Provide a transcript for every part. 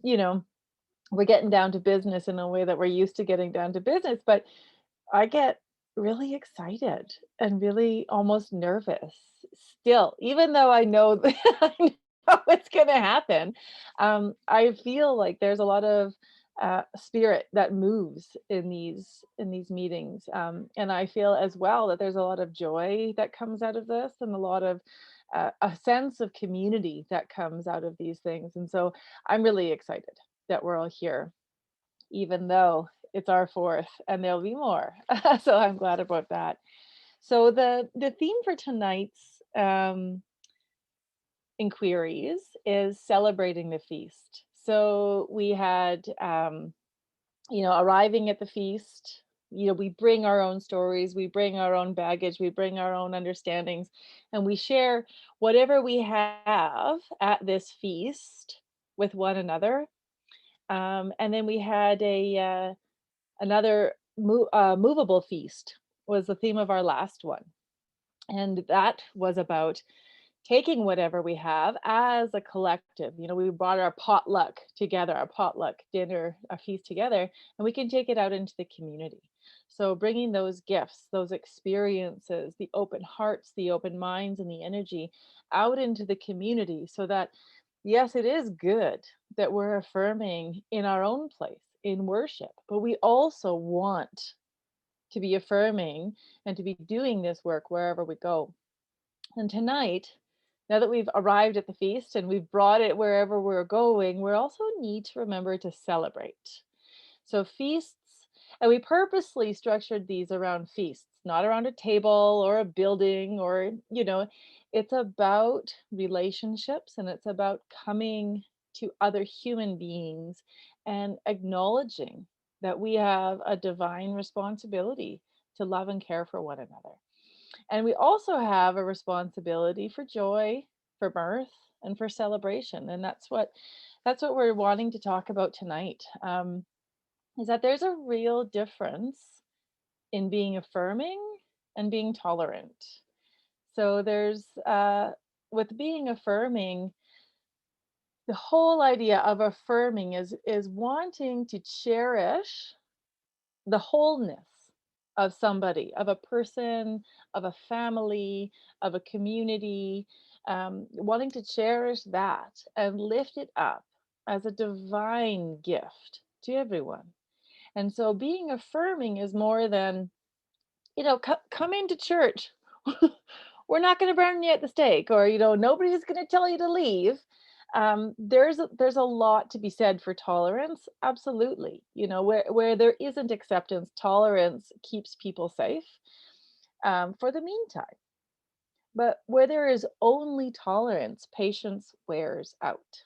you know, we're getting down to business in a way that we're used to getting down to business, but I get really excited and really almost nervous still, even though I know that I know it's gonna happen. I feel like there's a lot of spirit that moves in these meetings, and I feel as well that there's a lot of joy that comes out of this, and a lot of a sense of community that comes out of these things. And so I'm really excited that we're all here, even though it's our fourth and there'll be more. So I'm glad about that. So the theme for tonight's inquiries is celebrating the feast. So we had arriving at the feast, we bring our own stories, we bring our own baggage, we bring our own understandings, and we share whatever we have at this feast with one another. And then we had another movable feast was the theme of our last one. And that was about taking whatever we have as a collective. We brought our potluck together, our potluck dinner, a feast together, and we can take it out into the community. So bringing those gifts, those experiences, the open hearts, the open minds, and the energy out into the community so that, yes, it is good that we're affirming in our own place in worship, but we also want to be affirming and to be doing this work wherever we go. And tonight, now that we've arrived at the feast and we've brought it wherever we're going, we also need to remember to celebrate. So feasts, and we purposely structured these around feasts, not around a table or a building or, it's about relationships, and it's about coming to other human beings and acknowledging that we have a divine responsibility to love and care for one another. And we also have a responsibility for joy, for mirth, and for celebration. And that's what we're wanting to talk about tonight. Is that there's a real difference in being affirming and being tolerant. So there's with being affirming, the whole idea of affirming is wanting to cherish the wholeness of somebody, of a person, of a family, of a community, wanting to cherish that and lift it up as a divine gift to everyone. And so being affirming is more than, come into church. We're not going to burn you at the stake, or, nobody's going to tell you to leave. There's a lot to be said for tolerance. Absolutely. Where there isn't acceptance, tolerance keeps people safe for the meantime. But where there is only tolerance, patience wears out.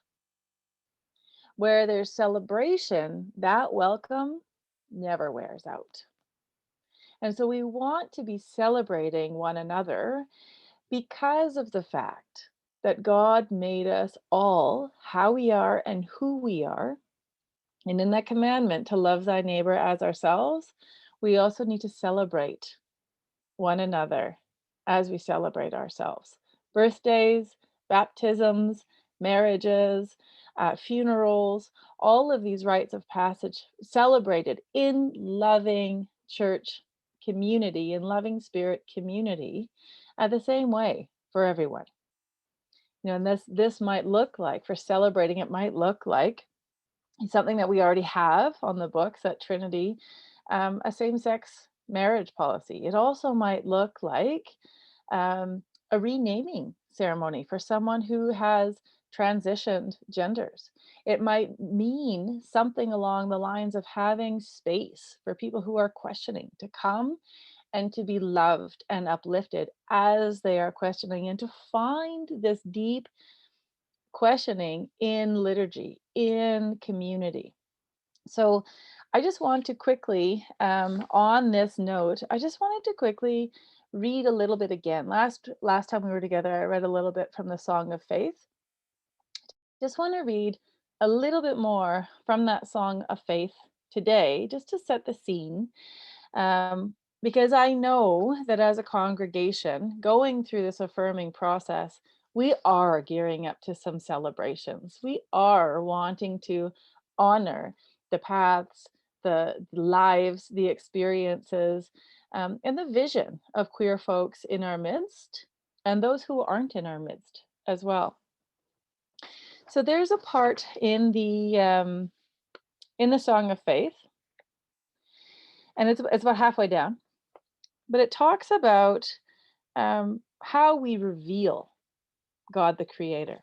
Where there's celebration, that welcome never wears out. And so we want to be celebrating one another because of the fact that God made us all how we are and who we are. And in that commandment to love thy neighbor as ourselves, we also need to celebrate one another as we celebrate ourselves. Birthdays, baptisms, marriages, funerals, all of these rites of passage celebrated in loving church community, in loving spirit community, the same way for everyone. And this might look like, for celebrating, it might look like something that we already have on the books at Trinity, a same-sex marriage policy. It also might look like a renaming ceremony for someone who has transitioned genders. It might mean something along the lines of having space for people who are questioning to come and to be loved and uplifted as they are questioning, and to find this deep questioning in liturgy, in community. So I just want to quickly, on this note, I just wanted to quickly read a little bit again. Last time we were together, I read a little bit from the Song of Faith. Just want to read a little bit more from that Song of Faith today, just to set the scene. Because I know that as a congregation going through this affirming process, we are gearing up to some celebrations. We are wanting to honor the paths, the lives, the experiences, and the vision of queer folks in our midst and those who aren't in our midst as well. So there's a part in the Song of Faith, and it's about halfway down, but it talks about how we reveal God the Creator.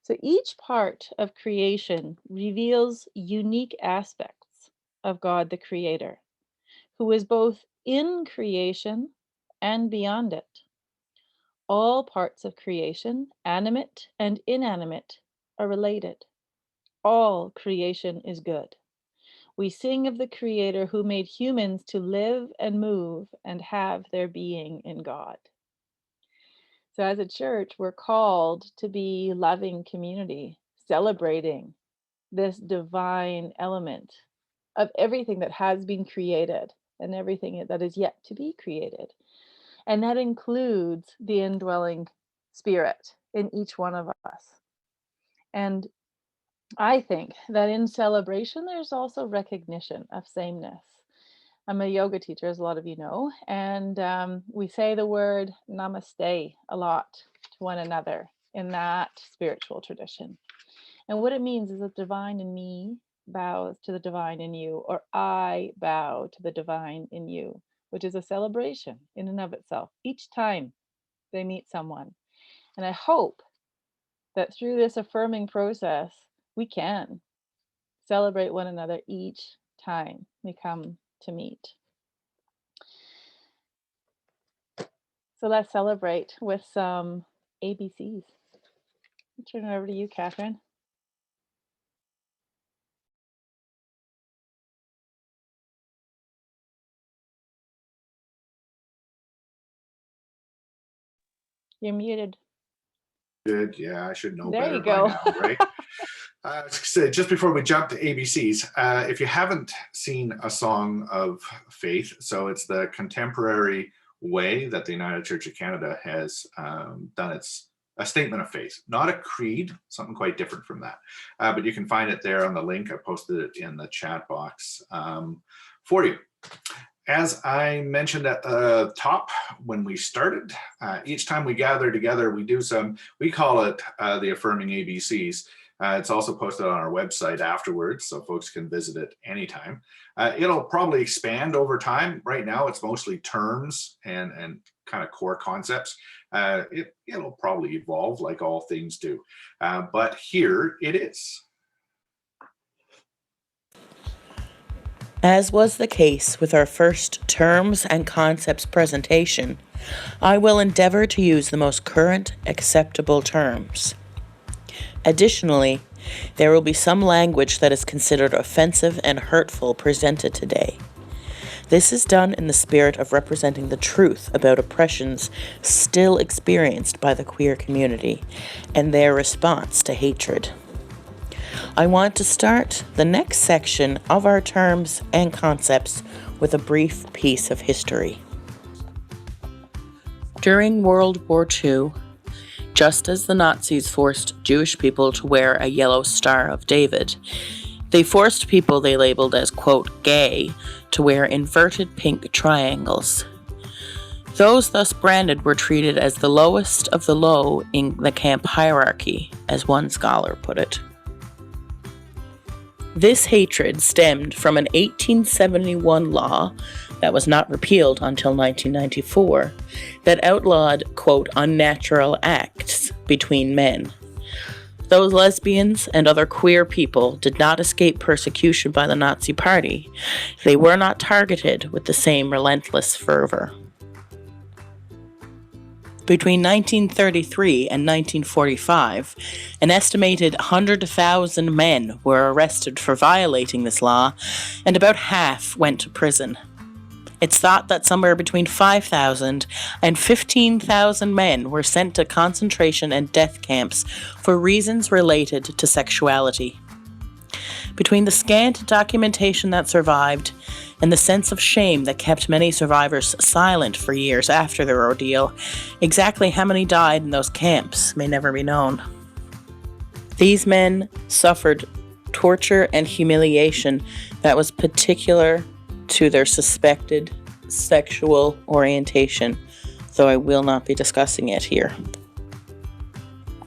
So each part of creation reveals unique aspects of God the Creator, who is both in creation and beyond it. All parts of creation, animate and inanimate, are related. All creation is good. We sing of the Creator who made humans to live and move and have their being in God. So, as a church, we're called to be loving community, celebrating this divine element of everything that has been created and everything that is yet to be created. And that includes the indwelling spirit in each one of us. And I think that in celebration, there's also recognition of sameness. I'm a yoga teacher, as a lot of you know, and we say the word namaste a lot to one another in that spiritual tradition. And what it means is that the divine in me bows to the divine in you, or I bow to the divine in you, which is a celebration in and of itself each time they meet someone. And I hope that through this affirming process, we can celebrate one another each time we come to meet. So let's celebrate with some ABCs. I'll turn it over to you, Catherine. You're muted. Good. Yeah, I should know There better you by go. now, right? So just before we jump to ABCs, if you haven't seen A Song of Faith, so it's the contemporary way that the United Church of Canada has done a statement of faith, not a creed, something quite different from that. But you can find it there on the link. I posted it in the chat box for you. As I mentioned at the top when we started, each time we gather together, we call it the Affirming ABCs. It's also posted on our website afterwards, so folks can visit it anytime. It'll probably expand over time. Right now, it's mostly terms and kind of core concepts. It'll probably evolve like all things do. But here it is. As was the case with our first terms and concepts presentation, I will endeavor to use the most current acceptable terms. Additionally, there will be some language that is considered offensive and hurtful presented today. This is done in the spirit of representing the truth about oppressions still experienced by the queer community and their response to hatred. I want to start the next section of our terms and concepts with a brief piece of history. During World War II, just as the Nazis forced Jewish people to wear a yellow Star of David, they forced people they labeled as, quote, gay, to wear inverted pink triangles. Those thus branded were treated as the lowest of the low in the camp hierarchy, as one scholar put it. This hatred stemmed from an 1871 law that was not repealed until 1994 that outlawed, quote, unnatural acts between men. Those lesbians and other queer people did not escape persecution by the Nazi Party. They were not targeted with the same relentless fervor. Between 1933 and 1945, an estimated 100,000 men were arrested for violating this law, and about half went to prison. It's thought that somewhere between 5,000 and 15,000 men were sent to concentration and death camps for reasons related to sexuality. Between the scant documentation that survived and the sense of shame that kept many survivors silent for years after their ordeal, exactly how many died in those camps may never be known. These men suffered torture and humiliation that was particular to their suspected sexual orientation, though I will not be discussing it here.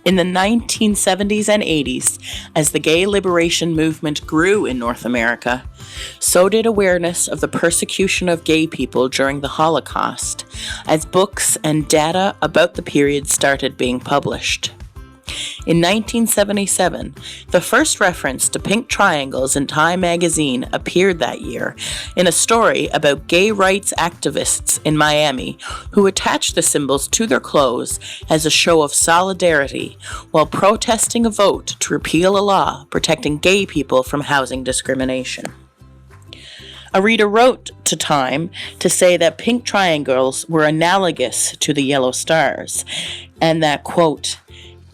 In the 1970s and 80s, as the gay liberation movement grew in North America, so did awareness of the persecution of gay people during the Holocaust, as books and data about the period started being published. In 1977, the first reference to pink triangles in Time magazine appeared that year in a story about gay rights activists in Miami who attached the symbols to their clothes as a show of solidarity while protesting a vote to repeal a law protecting gay people from housing discrimination. A reader wrote to Time to say that pink triangles were analogous to the yellow stars, and that, quote,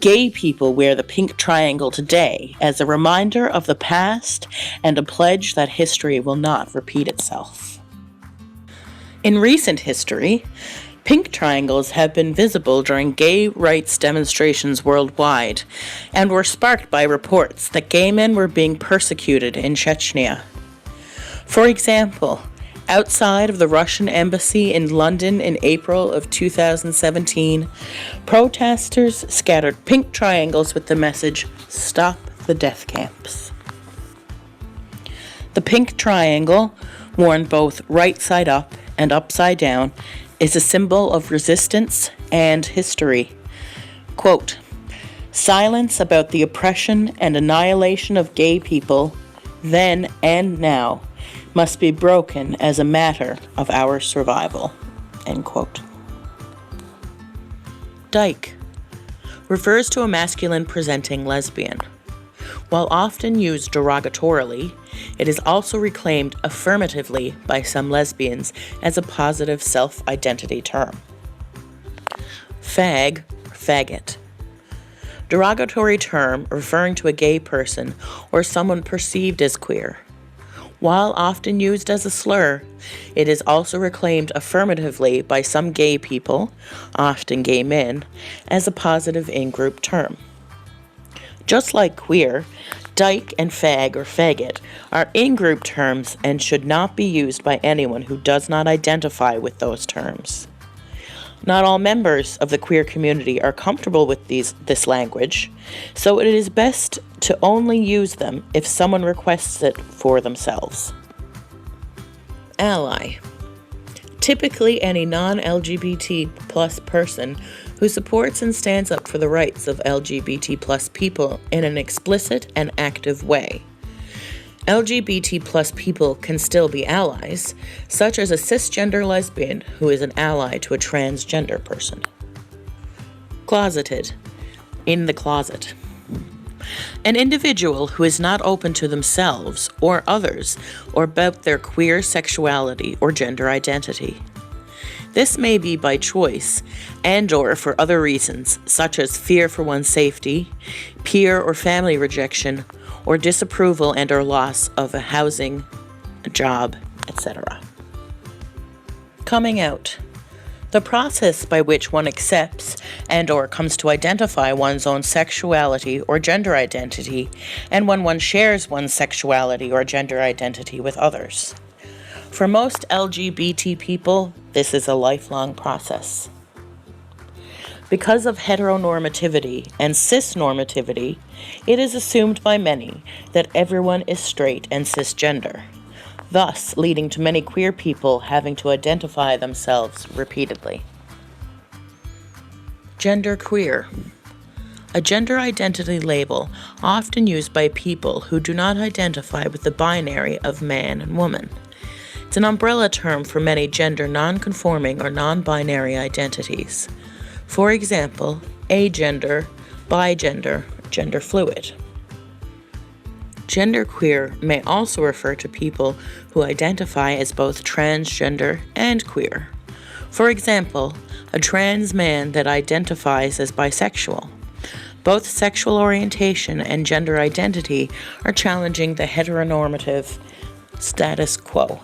gay people wear the pink triangle today as a reminder of the past and a pledge that history will not repeat itself. In recent history, pink triangles have been visible during gay rights demonstrations worldwide and were sparked by reports that gay men were being persecuted in Chechnya. For example, outside of the Russian embassy in London in April of 2017, protesters scattered pink triangles with the message, "Stop the death camps." The pink triangle, worn both right side up and upside down, is a symbol of resistance and history. Quote, silence about the oppression and annihilation of gay people, then and now, must be broken as a matter of our survival. End quote. Dyke refers to a masculine presenting lesbian. While often used derogatorily, it is also reclaimed affirmatively by some lesbians as a positive self-identity term. Fag, faggot. Derogatory term referring to a gay person or someone perceived as queer. While often used as a slur, it is also reclaimed affirmatively by some gay people, often gay men, as a positive in-group term. Just like queer, dyke and fag or faggot are in-group terms and should not be used by anyone who does not identify with those terms. Not all members of the queer community are comfortable with this language, so it is best to only use them if someone requests it for themselves. Ally. Typically any non-LGBT plus person who supports and stands up for the rights of LGBT plus people in an explicit and active way. LGBT plus people can still be allies, such as a cisgender lesbian who is an ally to a transgender person. Closeted. In the closet. An individual who is not open to themselves or others or about their queer sexuality or gender identity. This may be by choice and/or for other reasons, such as fear for one's safety, peer or family rejection, or disapproval and or loss of a housing, a job, etc. Coming out. The process by which one accepts and or comes to identify one's own sexuality or gender identity, and when one shares one's sexuality or gender identity with others. For most LGBT people, this is a lifelong process. Because of heteronormativity and cisnormativity, it is assumed by many that everyone is straight and cisgender, thus leading to many queer people having to identify themselves repeatedly. Genderqueer. A gender identity label often used by people who do not identify with the binary of man and woman. It's an umbrella term for many gender non-conforming or non-binary identities. For example, agender, bigender, gender fluid. Genderqueer may also refer to people who identify as both transgender and queer. For example, a trans man that identifies as bisexual, Both sexual orientation and gender identity are challenging the heteronormative status quo.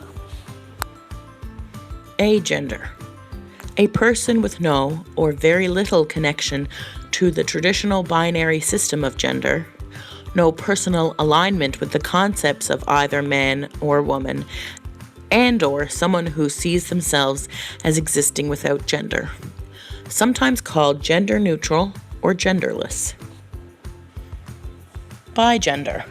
Agender. A person with no or very little connection to the traditional binary system of gender, no personal alignment with the concepts of either man or woman, and/or someone who sees themselves as existing without gender, sometimes called gender neutral or genderless. Bigender.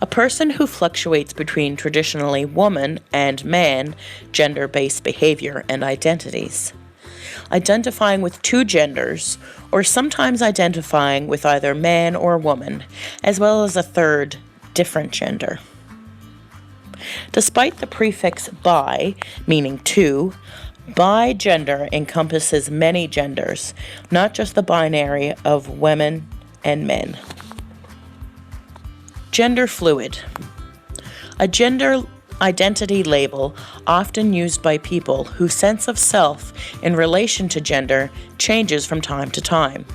A person who fluctuates between traditionally woman and man gender-based behavior and identities, identifying with two genders, or sometimes identifying with either man or woman, as well as a third, different gender. Despite the prefix bi, meaning two, bigender encompasses many genders, not just the binary of women and men. Gender fluid. A gender identity label often used by people whose sense of self in relation to gender changes from time to time.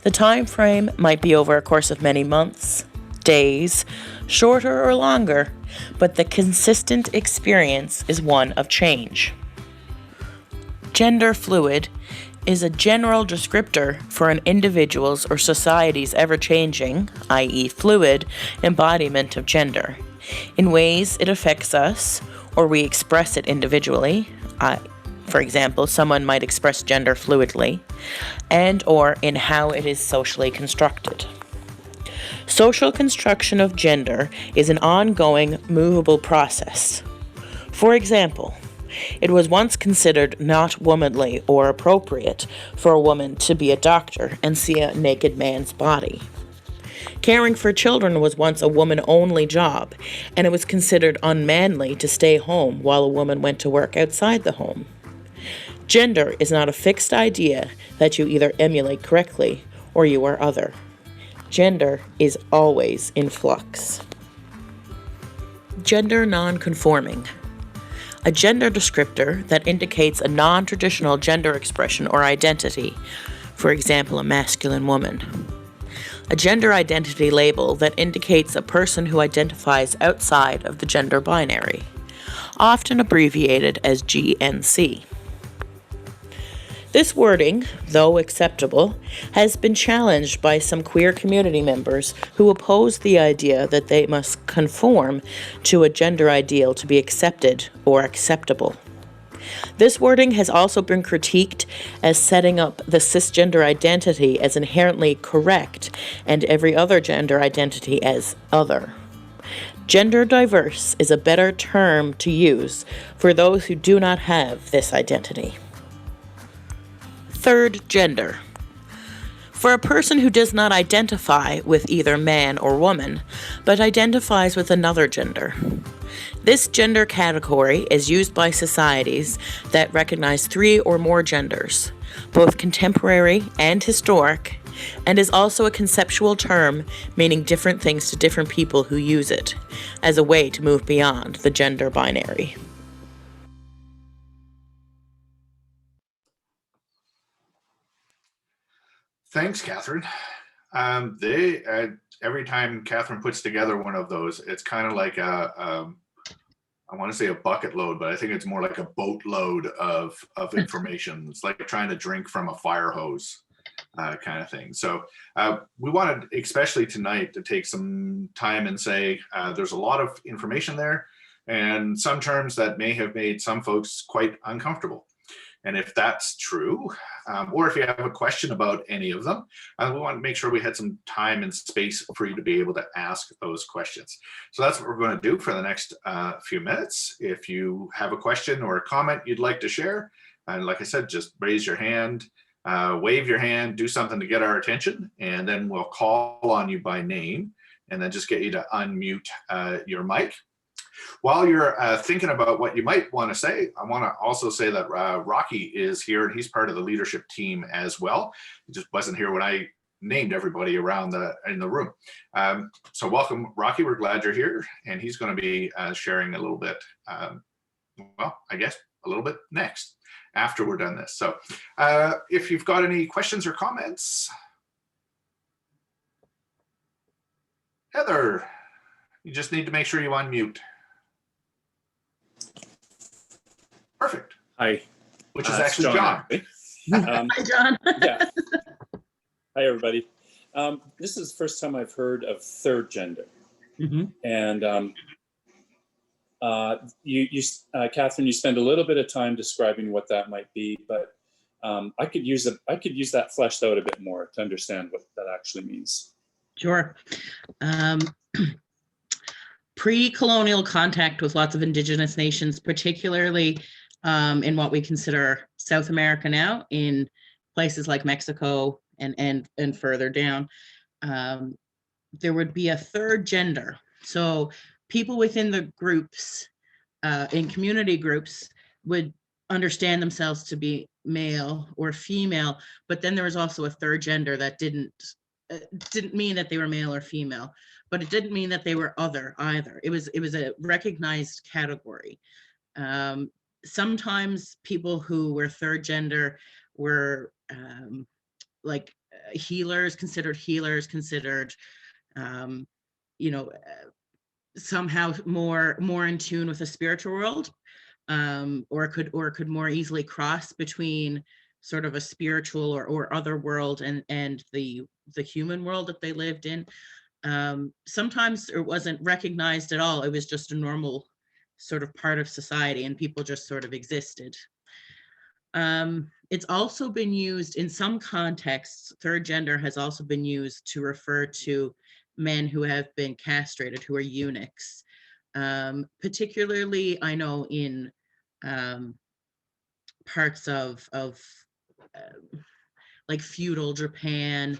The time frame might be over a course of many months, days, shorter or longer, but the consistent experience is one of change. Gender fluid is a general descriptor for an individual's or society's ever-changing, i.e. fluid, embodiment of gender, in ways it affects us, or we express it individually. For example, someone might express gender fluidly, and or in how it is socially constructed. Social construction of gender is an ongoing, movable process. For example, it was once considered not womanly or appropriate for a woman to be a doctor and see a naked man's body. Caring for children was once a woman-only job, and it was considered unmanly to stay home while a woman went to work outside the home. Gender is not a fixed idea that you either emulate correctly or you are other. Gender is always in flux. Gender non-conforming. A gender descriptor that indicates a non-traditional gender expression or identity, for example, a masculine woman. A gender identity label that indicates a person who identifies outside of the gender binary, often abbreviated as GNC. This wording, though acceptable, has been challenged by some queer community members who oppose the idea that they must conform to a gender ideal to be accepted or acceptable. This wording has also been critiqued as setting up the cisgender identity as inherently correct and every other gender identity as other. Gender diverse is a better term to use for those who do not have this identity. Third gender. For a person who does not identify with either man or woman, but identifies with another gender. This gender category is used by societies that recognize 3 or more genders, both contemporary and historic, and is also a conceptual term meaning different things to different people who use it, as a way to move beyond the gender binary. Thanks, Catherine. Every time Catherine puts together one of those, it's kind of like I want to say a bucket load, but I think it's more like a boatload of information. It's like trying to drink from a fire hose kind of thing. So we wanted, especially tonight, to take some time and say there's a lot of information there and some terms that may have made some folks quite uncomfortable. And if that's true, or if you have a question about any of them, we want to make sure we had some time and space for you to be able to ask those questions. So that's what we're going to do for the next few minutes. If you have a question or a comment you'd like to share, and like I said, just raise your hand, wave your hand, do something to get our attention, and then we'll call on you by name, and then just get you to unmute your mic. While you're thinking about what you might want to say, I want to also say that Rocky is here and he's part of the leadership team as well. He just wasn't here when I named everybody around in the room. So welcome, Rocky. We're glad you're here, and he's going to be sharing a little bit, well, I guess a little bit next after we're done this. So if you've got any questions or comments. Heather, you just need to make sure you unmute. Perfect. Hi. Which is It's actually John. Hi, John. Yeah. Hi, everybody. This is the first time I've heard of third gender. Mhm. And Catherine, you spend a little bit of time describing what that might be, but I could use that fleshed out a bit more to understand what that actually means. Sure. Pre-colonial contact with lots of indigenous nations, particularly in what we consider South America now, in places like Mexico and further down, there would be a third gender. So people within the groups, in community groups, would understand themselves to be male or female, but then there was also a third gender that didn't mean that they were male or female, but it didn't mean that they were other either. It was a recognized category. Sometimes people who were third gender were like healers, considered you know, somehow more in tune with the spiritual world, or could more easily cross between sort of a spiritual or other world and the human world that they lived in. Sometimes it wasn't recognized at all. It was just a normal sort of part of society, and people just sort of existed. It's also been used in some contexts. Third gender has also been used to refer to men who have been castrated, who are eunuchs. Particularly, I know in parts of like feudal Japan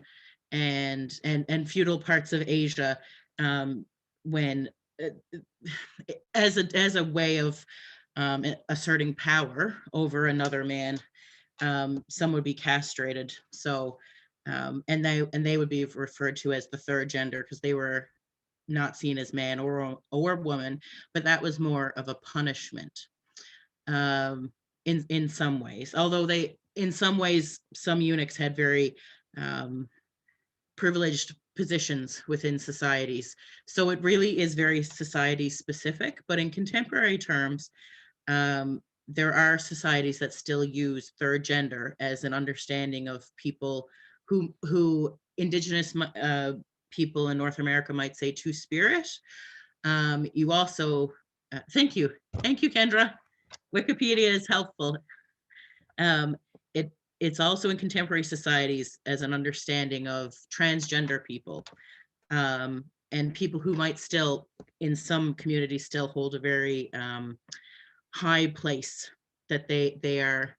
and feudal parts of Asia, when as a way of asserting power over another man, some would be castrated. So and they would be referred to as the third gender because they were not seen as man or woman, but that was more of a punishment in some ways. Although in some ways, some eunuchs had very privileged positions within societies. So it really is very society specific, but in contemporary terms, there are societies that still use third gender as an understanding of people who indigenous people in North America might say two-spirit. You also, thank you, Kendra. Wikipedia is helpful. It's also in contemporary societies as an understanding of transgender people, and people who might still, in some communities, still hold a very high place, that they are,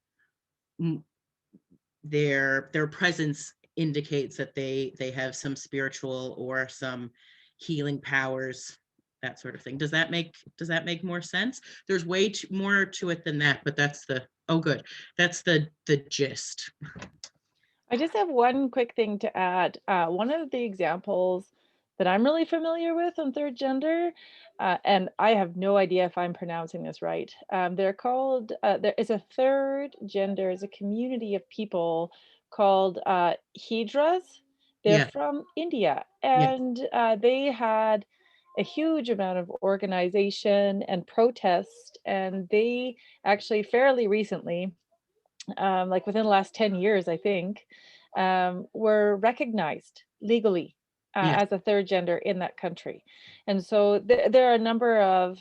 their presence indicates that they have some spiritual or some healing powers, that sort of thing. Does that make more sense? There's way more to it than that, but that's the gist. I just have one quick thing to add. One of the examples that I'm really familiar with on third gender, and I have no idea if I'm pronouncing this right. They're called, there is a third gender, is a community of people called Hijras. They're Yeah. from India, Yeah. and they had a huge amount of organization and protest, and they actually fairly recently, like within the last 10 years, I think, were recognized legally Yes. as a third gender in that country. And so there are a number of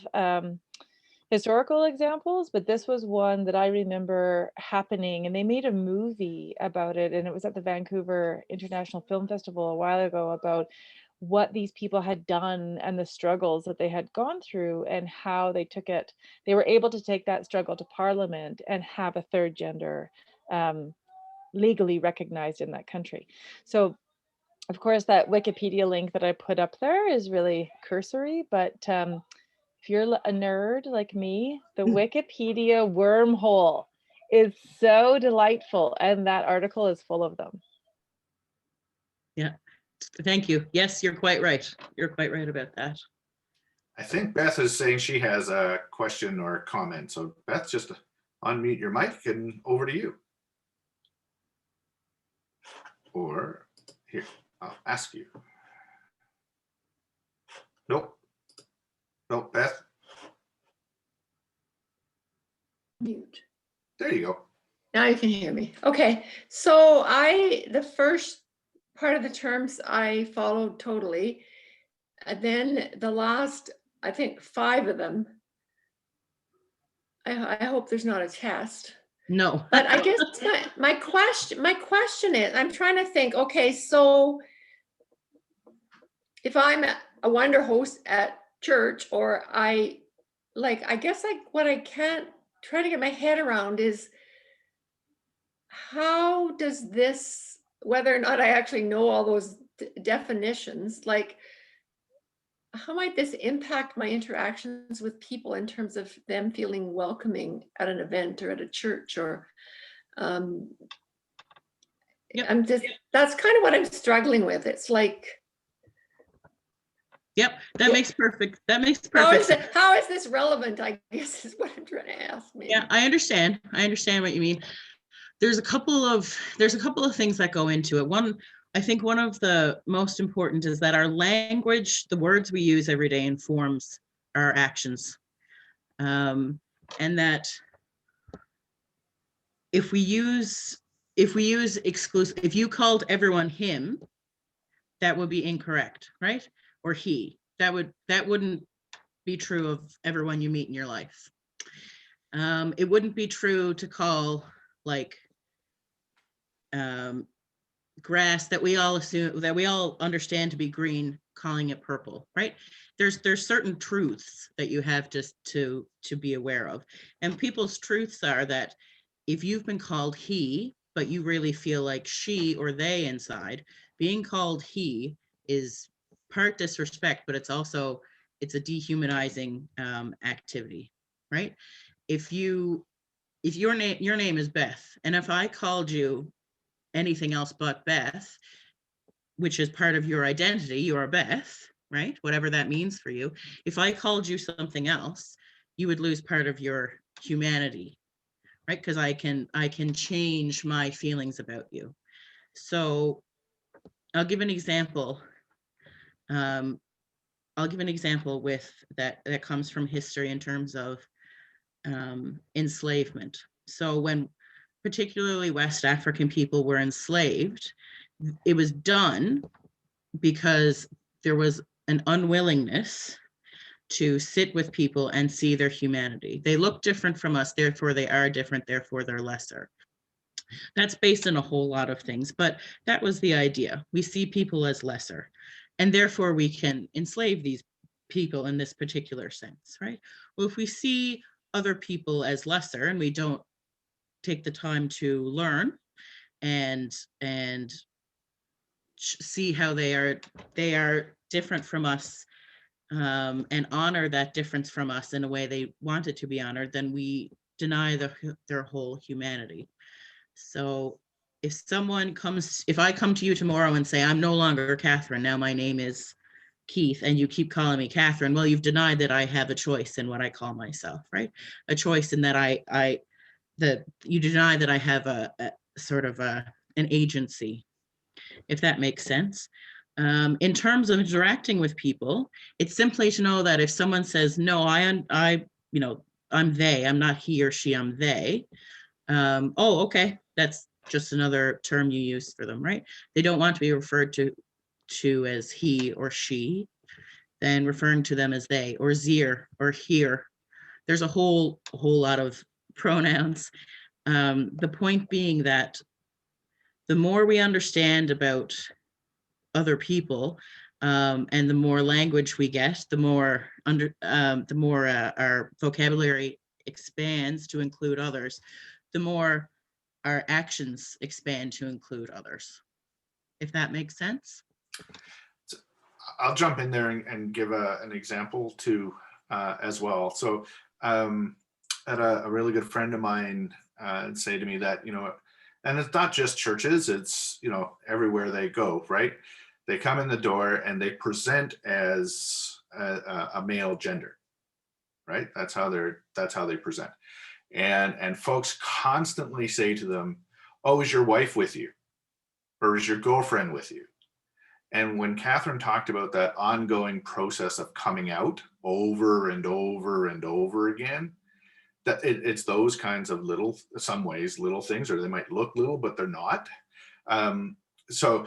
historical examples, but this was one that I remember happening, and they made a movie about it, and it was at the Vancouver International Film Festival a while ago, about what these people had done and the struggles that they had gone through and how they were able to take that struggle to Parliament and have a third gender legally recognized in that country. So of course that Wikipedia link that I put up there is really cursory, but if you're a nerd like me, the Wikipedia wormhole is so delightful, and that article is full of them. Yeah, thank you. Yes, you're quite right. You're quite right about that. I think Beth is saying she has a question or a comment. So Beth, just unmute your mic and over to you. Or here, I'll ask you. Nope. Nope. Beth. Mute. There you go. Now you can hear me. Okay, so the first part of the terms I followed totally. And then the last, I think 5 of them, I hope there's not a test. No. But I guess my question is, I'm trying to think, okay, so if I'm a wonder host at church, or I guess what I can't try to get my head around is, how does this, whether or not I actually know all those definitions, like, how might this impact my interactions with people in terms of them feeling welcoming at an event or at a church, or Yep. That's kind of what I'm struggling with. It's like, Yep, that makes perfect sense. how is this relevant, I guess, is what I'm trying to ask. Maybe. Yeah, I understand what you mean. There's a couple of things that go into it. I think one of the most important is that our language, the words we use every day, informs our actions. And that if you called everyone him, that would be incorrect, right? Or he. That wouldn't be true of everyone you meet in your life. It wouldn't be true to call grass that we all understand to be green, calling it purple, right? There's certain truths that you have to be aware of, and people's truths are that if you've been called he, but you really feel like she or they inside, being called he is part disrespect, but it's a dehumanizing activity, right? If your name is Beth, and if I called you anything else but Beth, which is part of your identity, you're Beth, right? Whatever that means for you. If I called you something else, you would lose part of your humanity, right? Because I can change my feelings about you. So I'll give an example. With that comes from history in terms of enslavement. So when particularly West African people were enslaved, it was done because there was an unwillingness to sit with people and see their humanity. They look different from us, therefore they are different, therefore they're lesser. That's based on a whole lot of things, but that was the idea. We see people as lesser, and therefore we can enslave these people in this particular sense, right? Well, if we see other people as lesser and we don't take the time to learn and see how they are different from us, and honor that difference from us in a way they want it to be honored, then we deny their whole humanity. So if I come to you tomorrow and say, I'm no longer Catherine, now my name is Keith, and you keep calling me Catherine, well, you've denied that I have a choice in what I call myself, right? A choice in that you deny that I have a sort of an agency, if that makes sense. In terms of interacting with people, it's simply to know that if someone says, no, I'm they, I'm not he or she, I'm they. Oh, okay, that's just another term you use for them, right? They don't want to be referred to as he or she, then referring to them as they or zir or here. There's a whole lot of pronouns. The point being that the more we understand about other people, and the more language we get, the more our vocabulary expands to include others, the more our actions expand to include others, if that makes sense. I'll jump in there and give an example too, as well. So had a really good friend of mine say to me that, and it's not just churches, it's, everywhere they go, right? They come in the door and they present as a male gender, right? That's how they present. And folks constantly say to them, oh, is your wife with you? Or is your girlfriend with you? And when Catherine talked about that ongoing process of coming out over and over and over again, that it's those kinds of little, some ways, little things, or they might look little, but they're not. So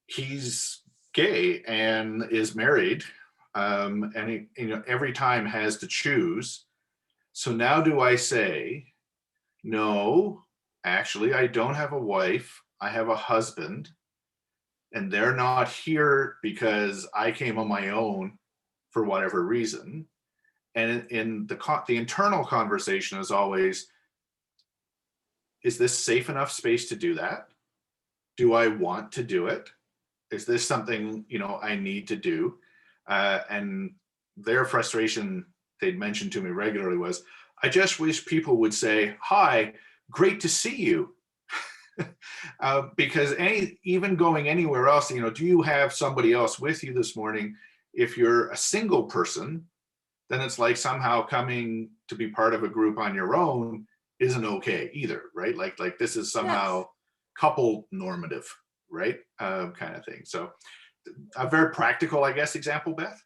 he's gay and is married, and he, you know, every time has to choose. So now do I say, no, actually, I don't have a wife. I have a husband, and they're not here because I came on my own for whatever reason. And in the internal conversation is always, is this safe enough space to do that? Do I want to do it? Is this something, you know, I need to do? And their frustration they'd mentioned to me regularly was, I just wish people would say, hi, great to see you. Because even going anywhere else, you know, do you have somebody else with you this morning? If you're a single person, then it's like somehow coming to be part of a group on your own isn't okay either, right? Like this is somehow Yes. couple normative, right? Kind of thing. So a very practical, I guess, example, Beth.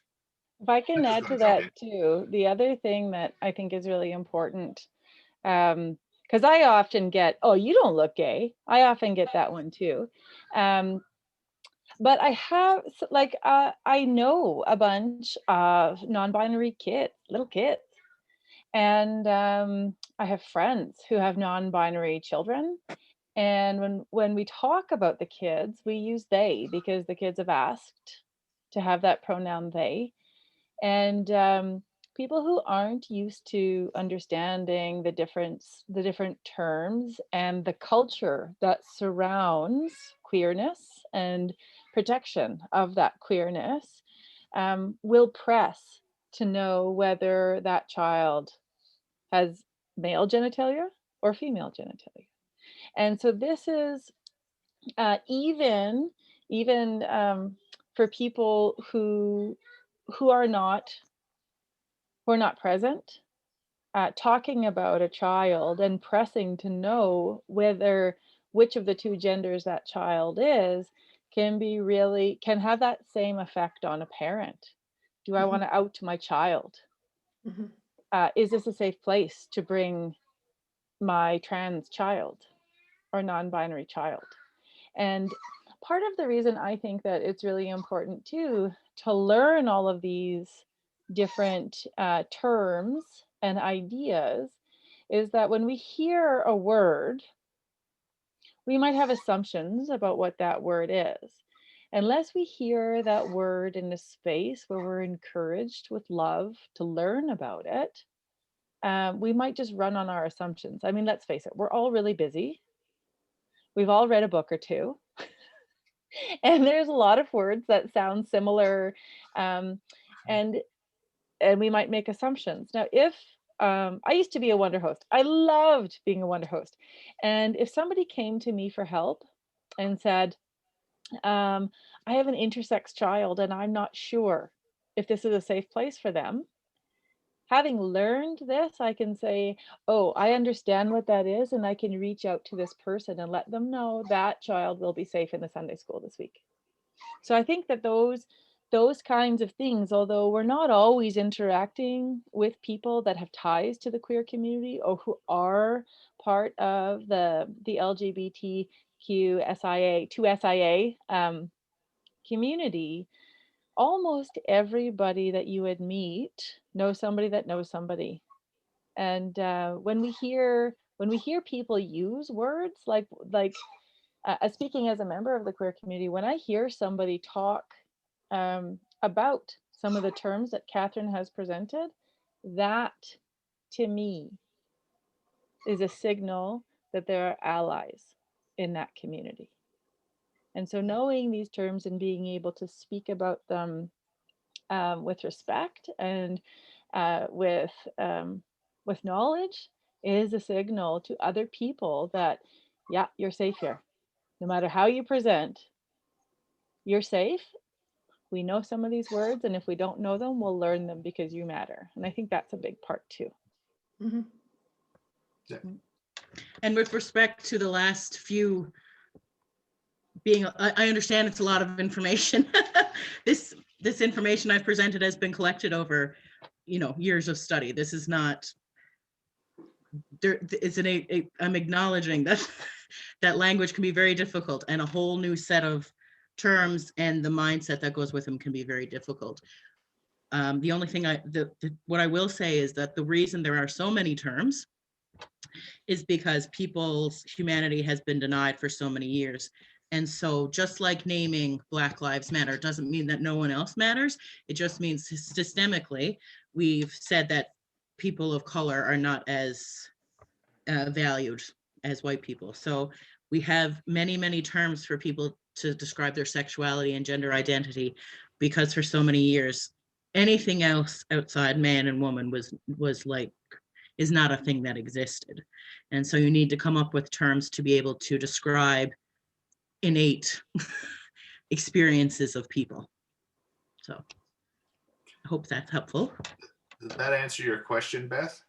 If I can I'm just add going to to jump in. that too, the other thing that I think is really important, because I often get, oh, you don't look gay. I often get that one too. But I have, like, I know a bunch of non-binary kids, little kids. And I have friends who have non-binary children. And when we talk about the kids, we use they because the kids have asked to have that pronoun they. And people who aren't used to understanding the different terms and the culture that surrounds queerness and protection of that queerness will press to know whether that child has male genitalia or female genitalia. And so this is even for people who are not present, talking about a child and pressing to know whether which of the two genders that child is can have that same effect on a parent. Do I want to out my child? Mhm. Is this a safe place to bring my trans child or non-binary child? And part of the reason I think that it's really important too to learn all of these different terms and ideas is that when we hear a word, we might have assumptions about what that word is. Unless we hear that word in a space where we're encouraged with love to learn about it, we might just run on our assumptions. I mean, let's face it, we're all really busy. We've all read a book or two. And there's a lot of words that sound similar, um, and we might make assumptions. Now, if I used to be a Wonder host, I loved being a Wonder host, and if somebody came to me for help and said, "I have an intersex child, and I'm not sure if this is a safe place for them," having learned this, I can say, "Oh, I understand what that is, and I can reach out to this person and let them know that child will be safe in the Sunday school this week." So I think that those kinds of things, although we're not always interacting with people that have ties to the queer community or who are part of the LGBTQ SIA 2SIA community, almost everybody that you would meet knows somebody that knows somebody. And when we hear people use words like speaking as a member of the queer community, when I hear somebody talk about some of the terms that Catherine has presented, that to me is a signal that there are allies in that community. And so knowing these terms and being able to speak about them with respect and with knowledge is a signal to other people that, yeah, you're safe here. No matter how you present, you're safe. We know some of these words, and if we don't know them, we'll learn them because you matter. And I think that's a big part too. Mhm. And with respect to the last few I understand it's a lot of information. This information I've presented has been collected over, years of study. This is not, I'm acknowledging that that language can be very difficult, and a whole new set of terms and the mindset that goes with them can be very difficult. The only thing what I will say is that the reason there are so many terms is because people's humanity has been denied for so many years. And so just like naming Black Lives Matter doesn't mean that no one else matters. It just means systemically, we've said that people of color are not as valued as white people. So we have many, many terms for people to describe their sexuality and gender identity, because for so many years, anything else outside man and woman is not a thing that existed. And so you need to come up with terms to be able to describe innate experiences of people. So I hope that's helpful. Does that answer your question, Beth?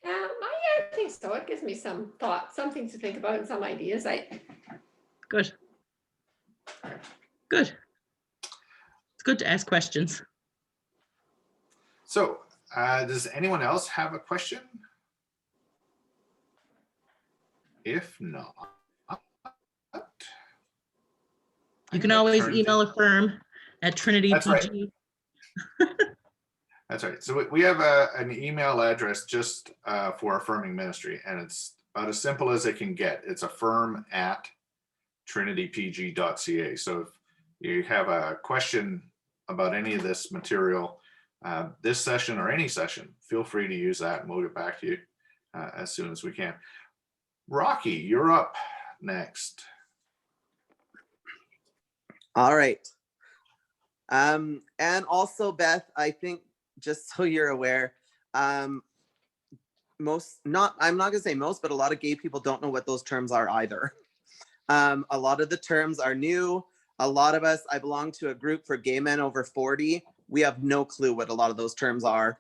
I think so. It gives me some thoughts, some things to think about, and some ideas. Good. Good. It's good to ask questions. So does anyone else have a question? If not, You can always email Affirm at Trinity That's PG. Right. That's right. So we have an email address just for Affirming Ministry, and it's about as simple as it can get. It's affirm@trinitypg.ca. So if you have a question about any of this material, this session or any session, feel free to use that, and we'll get back to you as soon as we can. Rocky, you're up next. All right. And also, Beth, I think, just so you're aware, I'm not gonna say most, but a lot of gay people don't know what those terms are either. A lot of the terms are new. A lot of us, I belong to a group for gay men over 40. We have no clue what a lot of those terms are.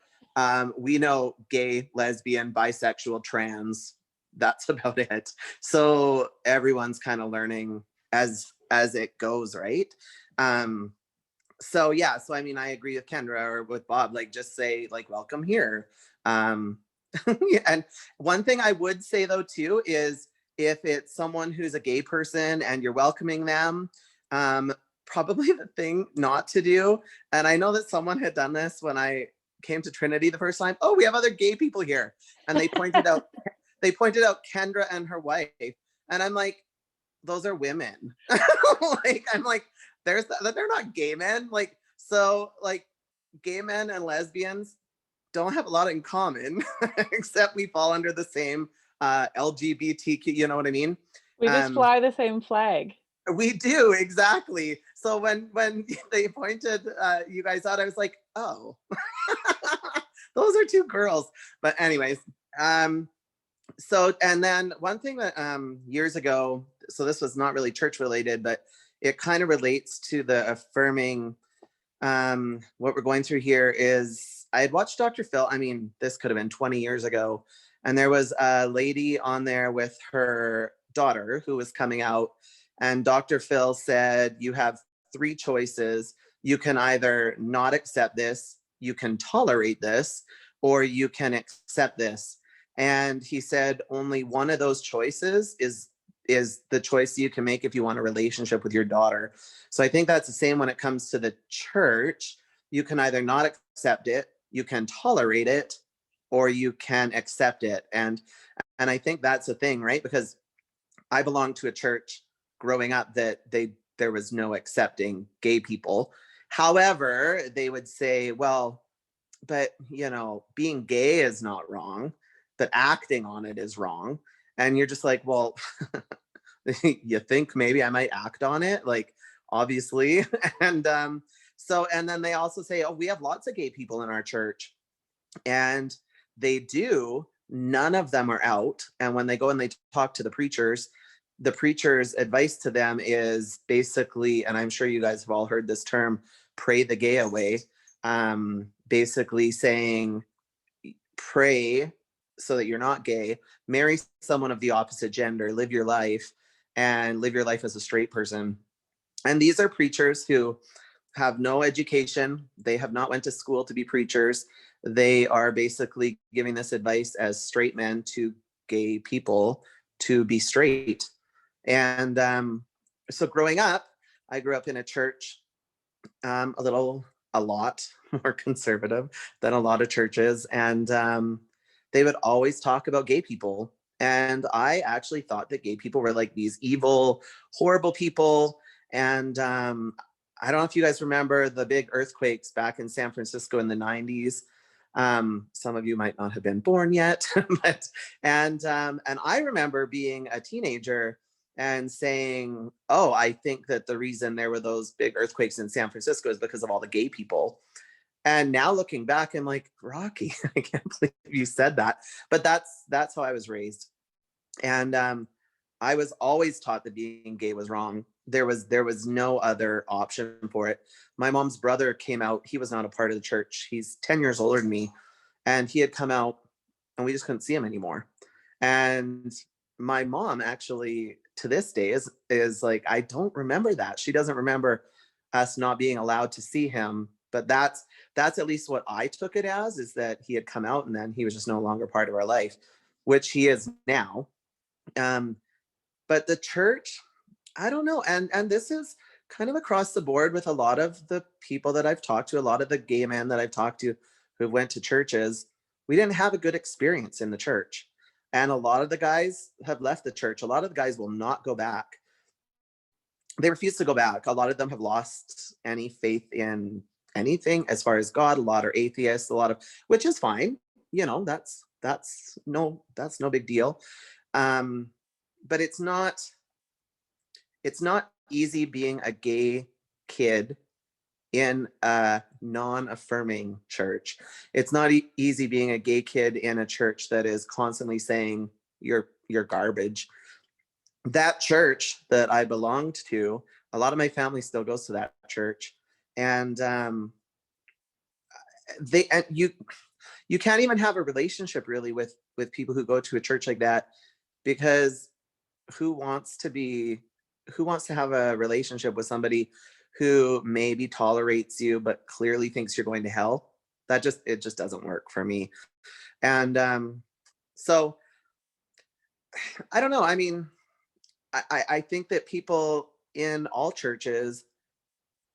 We know gay, lesbian, bisexual, trans. That's about it. So everyone's kind of learning as it goes, right? So yeah, so I mean, I agree with Kendra or with Bob, like just say like, welcome here. And one thing I would say though too is if it's someone who's a gay person and you're welcoming them, probably the thing not to do, and I know that someone had done this when I came to Trinity the first time. Oh, we have other gay people here. And they pointed out Kendra and her wife. And I'm like, those are women. I'm like, they're not gay men. Like, so like gay men and lesbians don't have a lot in common, except we fall under the same LGBTQ, you know what I mean? We just fly the same flag. We do, exactly. So when they pointed you guys out, I was like, oh, those are two girls. But anyways, so, and then one thing that years ago, so this was not really church related, but it kind of relates to the affirming, what we're going through here is I had watched Dr. Phil. I mean, this could have been 20 years ago. And there was a lady on there with her daughter who was coming out. And Dr. Phil said, you have three choices. You can either not accept this, you can tolerate this, or you can accept this. And he said only one of those choices is the choice you can make if you want a relationship with your daughter. So I think that's the same when it comes to the church. You can either not accept it, you can tolerate it, or you can accept it. And I think that's the thing, right? Because I belonged to a church growing up that there was no accepting gay people. However, they would say, well, but being gay is not wrong, but acting on it is wrong. And you're just like, well, you think maybe I might act on it? Like, obviously. And then they also say, oh, we have lots of gay people in our church. And they do. None of them are out. And when they go and they talk to the preacher's advice to them is basically, and I'm sure you guys have all heard this term, pray the gay away. Basically saying, pray so that you're not gay, marry someone of the opposite gender, live your life, and live your life as a straight person. And these are preachers who have no education. They have not went to school to be preachers. They are basically giving this advice as straight men to gay people to be straight. And so growing up, I grew up in a church, a lot more conservative than a lot of churches. And they would always talk about gay people. And I actually thought that gay people were like these evil, horrible people. And I don't know if you guys remember the big earthquakes back in San Francisco in the 90s. Some of you might not have been born yet, but and I remember being a teenager and saying, "Oh, I think that the reason there were those big earthquakes in San Francisco is because of all the gay people." And now looking back, I'm like, Rocky, I can't believe you said that. But that's how I was raised, and I was always taught that being gay was wrong. There was no other option for it. My mom's brother came out. He was not a part of the church. He's 10 years older than me, and he had come out, and we just couldn't see him anymore. And my mom actually to this day is like, I don't remember that. She doesn't remember us not being allowed to see him. But that's at least what I took it as, is that he had come out and then he was just no longer part of our life, which he is now. But the church, I don't know. And this is kind of across the board with a lot of the people that I've talked to, a lot of the gay men that I've talked to who went to churches. We didn't have a good experience in the church. And a lot of the guys have left the church. A lot of the guys will not go back. They refuse to go back. A lot of them have lost any faith in anything as far as God. A lot are atheists, which is fine. You know, that's no big deal. But it's not easy being a gay kid in a non-affirming church. It's not easy being a gay kid in a church that is constantly saying you're garbage. That church that I belonged to, a lot of my family still goes to that church, and you can't even have a relationship really with people who go to a church like that, because who wants to have a relationship with somebody who maybe tolerates you but clearly thinks you're going to hell? It just doesn't work for me. And so I don't know. I mean, I think that people in all churches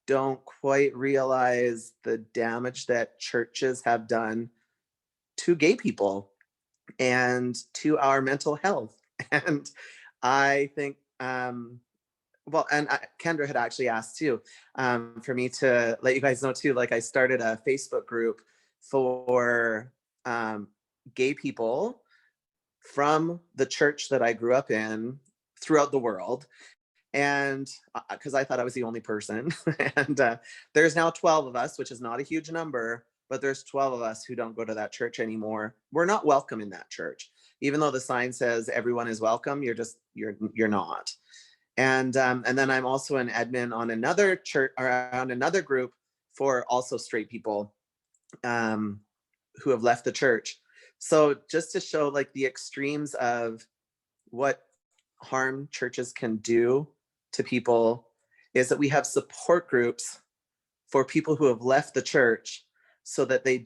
don't quite realize the damage that churches have done to gay people and to our mental health. And I think, Kendra had actually asked too, for me to let you guys know too, like I started a Facebook group for gay people from the church that I grew up in throughout the world. And because I thought I was the only person. And there's now 12 of us, which is not a huge number, but there's 12 of us who don't go to that church anymore. We're not welcome in that church. Even though the sign says everyone is welcome, you're not. And then I'm also an admin on another church, around another group for also straight people who have left the church. So just to show like the extremes of what harm churches can do to people, is that we have support groups for people who have left the church so that they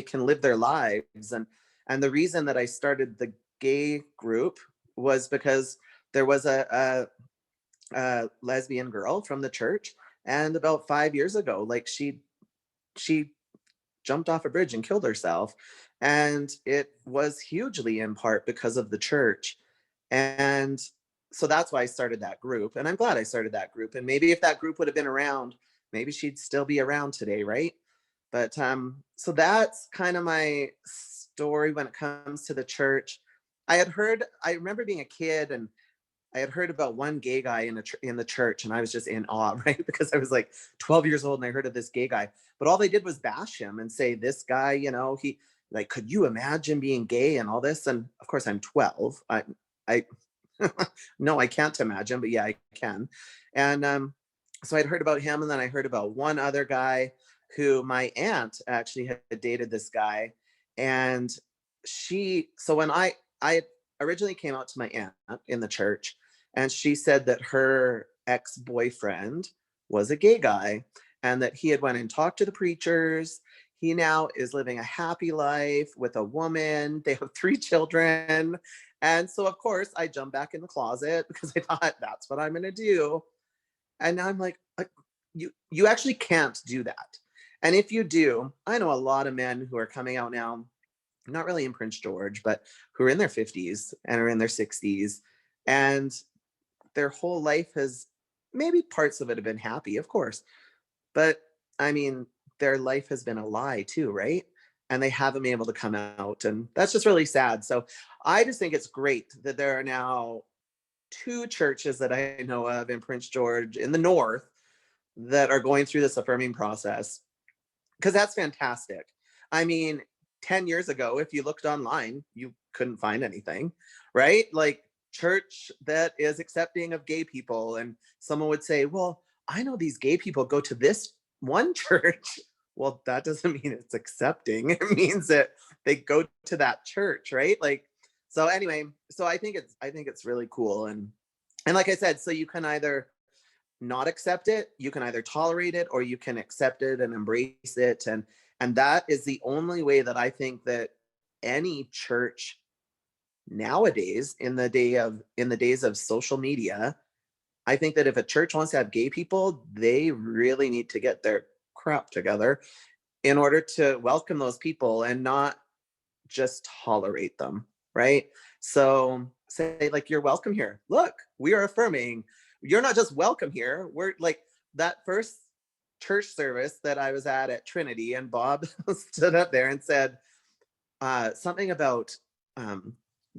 can live their lives. And the reason that I started the gay group was because there was a lesbian girl from the church, and about 5 years ago, like she jumped off a bridge and killed herself. And it was hugely in part because of the church. And so that's why I started that group. And I'm glad I started that group. And maybe if that group would have been around, maybe she'd still be around today, right? But so that's kind of my story when it comes to the church. I remember being a kid, and I had heard about one gay guy in the church, and I was just in awe, right? Because I was like 12 years old and I heard of this gay guy, but all they did was bash him and say, this guy, you know, he, like, could you imagine being gay and all this? And of course I'm 12. I no, I can't imagine, but yeah, I can. And so I'd heard about him, and then I heard about one other guy who my aunt actually had dated this guy. And so when I originally came out to my aunt in the church, and she said that her ex-boyfriend was a gay guy, and that he had went and talked to the preachers. He now is living a happy life with a woman. They have 3 children. And so of course I jumped back in the closet because I thought that's what I'm going to do. And now I'm like, you actually can't do that. And if you do, I know a lot of men who are coming out now, not really in Prince George, but who are in their 50s and are in their 60s, and their whole life has, maybe parts of it have been happy, of course, but I mean, their life has been a lie too, right? And they haven't been able to come out, and that's just really sad. So I just think it's great that there are now 2 churches that I know of in Prince George in the north that are going through this affirming process, because that's fantastic. I mean, 10 years ago, if you looked online, you couldn't find anything, right? Like, church that is accepting of gay people. And someone would say, well, I know these gay people go to this one church. Well, that doesn't mean it's accepting. It means that they go to that church, right? Like, so anyway, so I think it's really cool. And like I said, so you can either not accept it, you can either tolerate it, or you can accept it and embrace it. And that is the only way that I think that any church nowadays, in the days of social media, I think that if a church wants to have gay people, they really need to get their crap together in order to welcome those people and not just tolerate them, right? So say, like, you're welcome here. Look, we are affirming. You're not just welcome here. We're like, that first church service that I was at Trinity, and Bob stood up there and said something about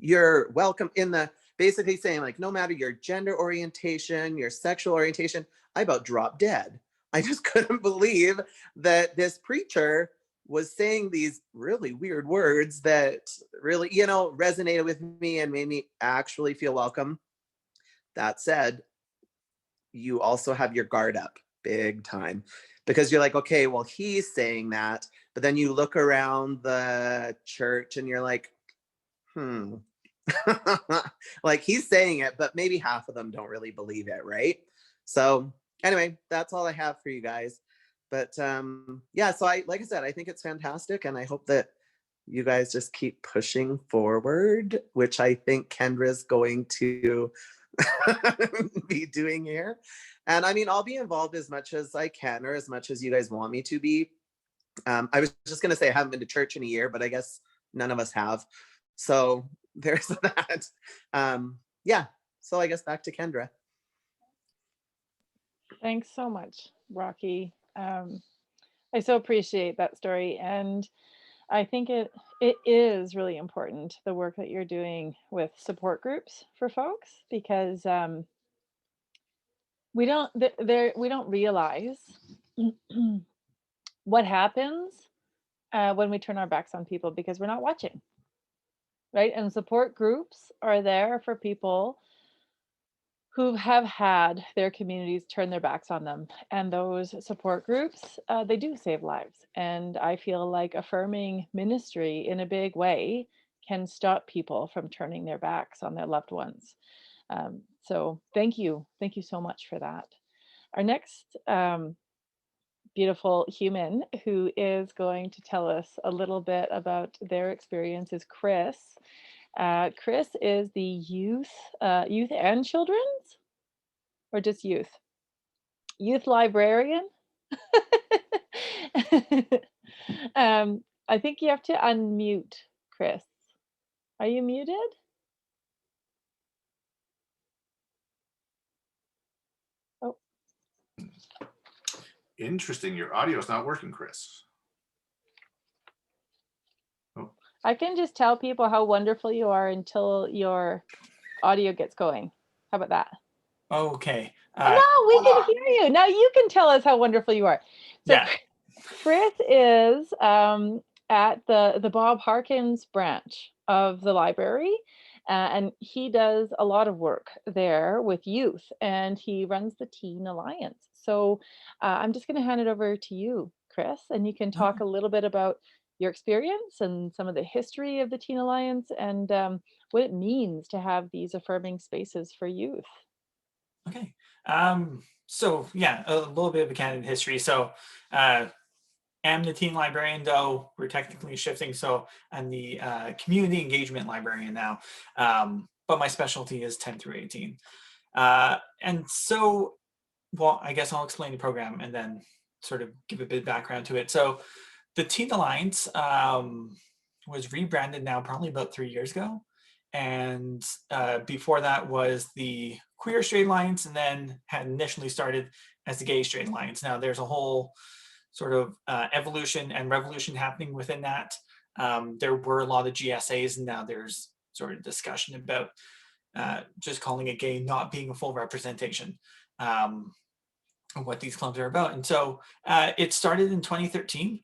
you're welcome, in the basically saying, like, no matter your gender orientation, your sexual orientation. I about dropped dead. I just couldn't believe that this preacher was saying these really weird words that really, resonated with me and made me actually feel welcome. That said, you also have your guard up big time, because you're like, okay, well, he's saying that, but then you look around the church and you're like, hmm, like, he's saying it, but maybe half of them don't really believe it, right? So anyway, that's all I have for you guys. But yeah, so like I said, I think it's fantastic, and I hope that you guys just keep pushing forward, which I think Kendra's going to be doing here. And I mean, I'll be involved as much as I can, or as much as you guys want me to be. I was just going to say I haven't been to church in a year, but I guess none of us have. So there's that. Yeah. So I guess back to Kendra. Thanks so much, Rocky. I so appreciate that story, and I think it is really important, the work that you're doing with support groups for folks, because we don't realize what happens when we turn our backs on people because we're not watching, right? And support groups are there for people who have had their communities turn their backs on them. And those support groups, they do save lives. And I feel like affirming ministry in a big way can stop people from turning their backs on their loved ones. So thank you. Thank you so much for that. Our next beautiful human who is going to tell us a little bit about their experience is Chris. Chris is the youth and children's, or just youth librarian. I think you have to unmute, Chris. Are you muted? Oh, Interesting. Your audio is not working, Chris. Oh, I can just tell people how wonderful you are until your audio gets going. How about that? Okay. Oh, no, we can hear you. Now you can tell us how wonderful you are. So Yeah. Chris is at the Bob Harkins branch of the library, and he does a lot of work there with youth, and he runs the Teen Alliance. So I'm just going to hand it over to you, Chris, and you can talk a little bit about your experience and some of the history of the Teen Alliance and what it means to have these affirming spaces for youth. Okay. So yeah, a little bit of a candid history. So uh, am the teen librarian, though we're technically shifting. So I'm the community engagement librarian now, but my specialty is 10 through 18. And so, well, I guess I'll explain the program and then sort of give a bit of background to it. So the Teen Alliance was rebranded now probably about 3 years ago. And before that was the Queer Straight Alliance, and then had initially started as the Gay Straight Alliance. Now there's a whole sort of evolution and revolution happening within that. There were a lot of GSAs, and now there's sort of discussion about just calling it gay not being a full representation of what these clubs are about. And so it started in 2013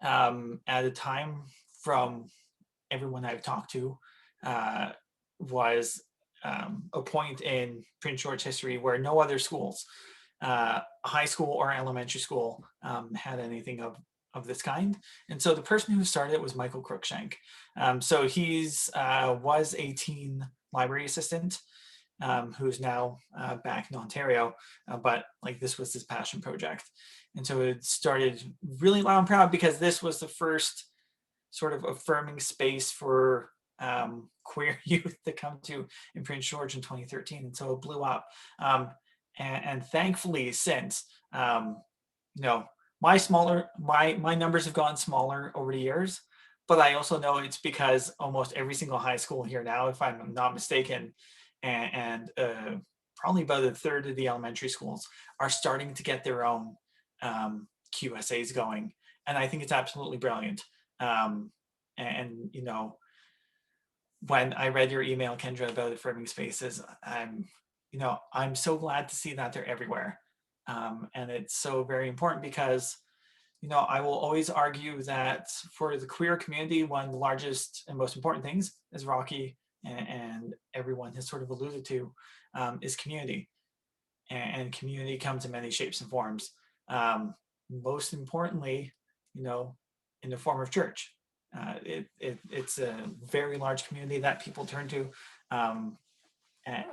at a time from everyone I've talked to was a point in Prince George history where no other schools, high school or elementary school, had anything of this kind. And so the person who started it was Michael Cruikshank. So he's was a teen library assistant who's now back in Ontario, but like this was his passion project. And so it started really loud and proud because this was the first sort of affirming space for queer youth to come to in Prince George in 2013. And so it blew up. And thankfully since, you know, my numbers have gone smaller over the years, but I also know it's because almost every single high school here now, if I'm not mistaken, and probably about a third of the elementary schools are starting to get their own QSAs going. And I think it's absolutely brilliant. And you know, when I read your email, Kendra, about affirming spaces, I'm so glad to see that they're everywhere. And it's so very important because, you know, I will always argue that for the queer community, one of the largest and most important things, as Rocky and everyone has sort of alluded to, is community. And community comes in many shapes and forms. Most importantly, you know, in the form of church. It's a very large community that people turn to at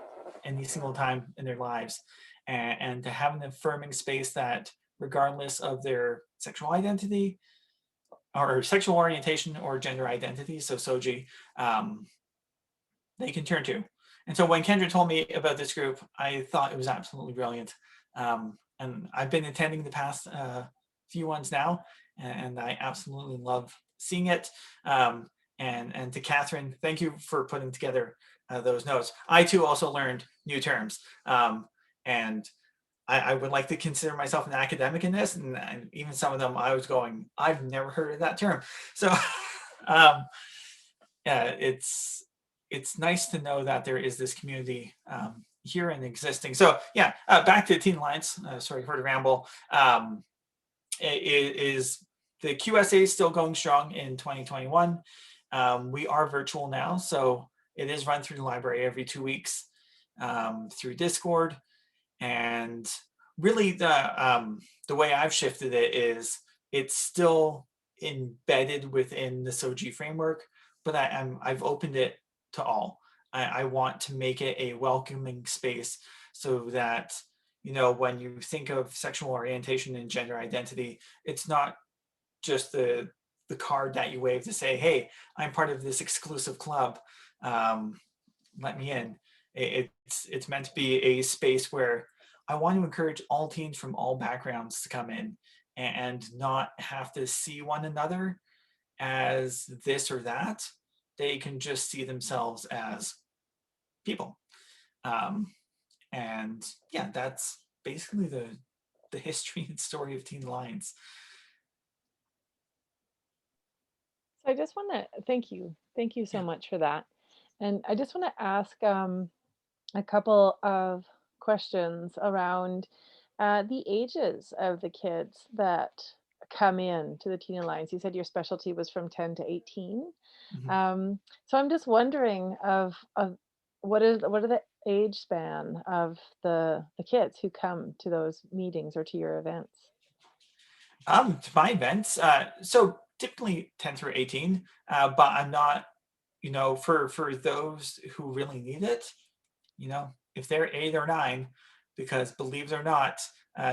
any single time in their lives. And to have an affirming space that, regardless of their sexual identity or sexual orientation or gender identity, so SOGI, they can turn to. And so when Kendra told me about this group, I thought it was absolutely brilliant. And I've been attending the past few ones now, and I absolutely love seeing it. And to Catherine, thank you for putting together those notes. I too also learned new terms. And I would like to consider myself an academic in this, and even some of them I was going, I've never heard of that term. So yeah, it's nice to know that there is this community here and existing. So yeah, back to Teen Alliance. Sorry for the ramble. Is the QSA is still going strong in 2021. We are virtual now, so it is run through the library every 2 weeks through Discord. And really the way I've shifted it is it's still embedded within the SOGI framework, but I've opened it to all. I want to make it a welcoming space so that, you know, when you think of sexual orientation and gender identity, it's not just the card that you wave to say, hey, I'm part of this exclusive club, let me in. It's meant to be a space where I want to encourage all teens from all backgrounds to come in and not have to see one another as this or that. They can just see themselves as people. And yeah, that's basically the history and story of Teen Alliance. So I just want to thank you. Thank you so Yeah. much for that. And I just want to ask a couple of questions around the ages of the kids that come in to the Teen Alliance. You said your specialty was from 10 to 18. Mhm. So I'm just wondering of what are the age span of the kids who come to those meetings or to your events? To my events, so typically 10 through 18, but I'm not, for those who really need it, if they're 8 or 9, because believe it or not,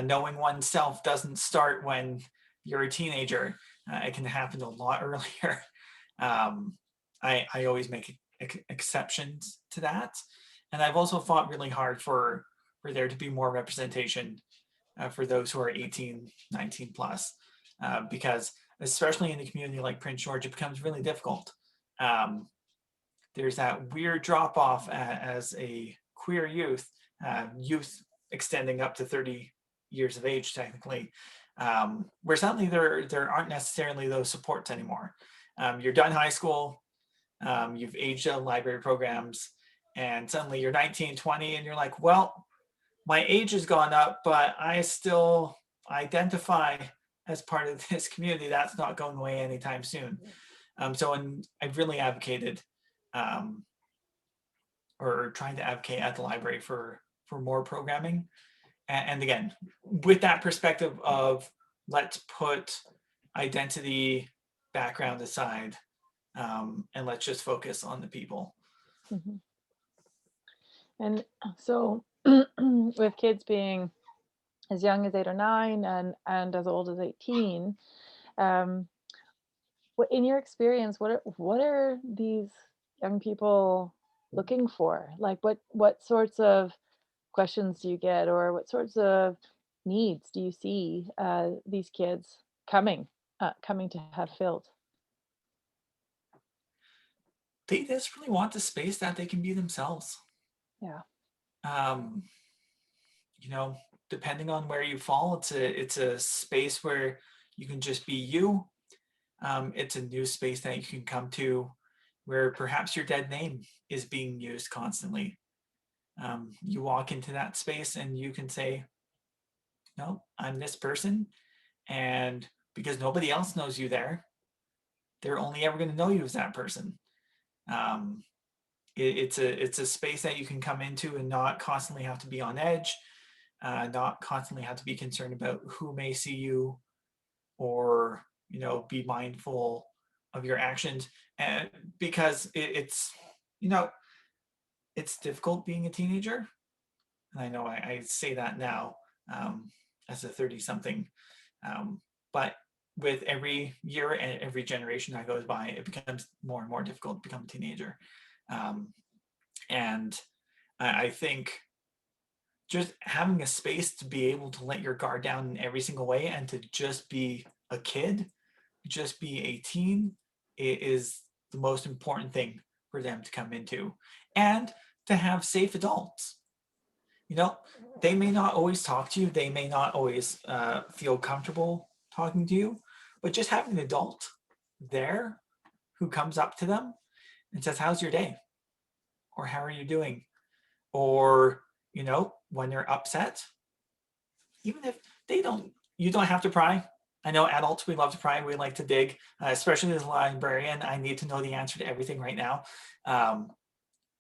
knowing oneself doesn't start when you're a teenager. It can happen a lot earlier. I always make exceptions to that, and I've also fought really hard for there to be more representation for those who are 18, 19 plus, because especially in a community like Prince George, it becomes really difficult. There's that weird drop off as a queer youth, youth extending up to 30 years of age, technically, where suddenly there aren't necessarily those supports anymore. You're done high school, you've aged out of library programs, and suddenly you're 19, 20, and you're like, well, my age has gone up, but I still identify as part of this community. That's not going away anytime soon. So I've really advocated, or trying to advocate at the library for more programming. And again, with that perspective of let's put identity background aside, and let's just focus on the people. Mm-hmm. And so with kids being as young as 8 or 9 and as old as 18, what in your experience, what are these young people looking for? Like what sorts of questions do you get, or what sorts of needs do you see these kids coming to have filled? They just really want the space that they can be themselves. Yeah. Depending on where you fall, it's a space where you can just be you. It's a new space that you can come to where perhaps your dead name is being used constantly. You walk into that space and you can say, no, I'm this person. And because nobody else knows you there, they're only ever going to know you as that person. It's a space that you can come into and not constantly have to be on edge, not constantly have to be concerned about who may see you, or be mindful of your actions. And because it's difficult being a teenager, and I know I say that now, as a 30 something, but with every year and every generation that goes by, it becomes more and more difficult to become a teenager. And I think just having a space to be able to let your guard down in every single way and to just be a kid, just be a teen, is the most important thing for them to come into. And to have safe adults. They may not always talk to you, they may not always feel comfortable talking to you, but just having an adult there who comes up to them and says, how's your day? Or how are you doing? Or, when they're upset, even if you don't have to pry. I know adults, we love to pry, we like to dig, especially as a librarian. I need to know the answer to everything right now.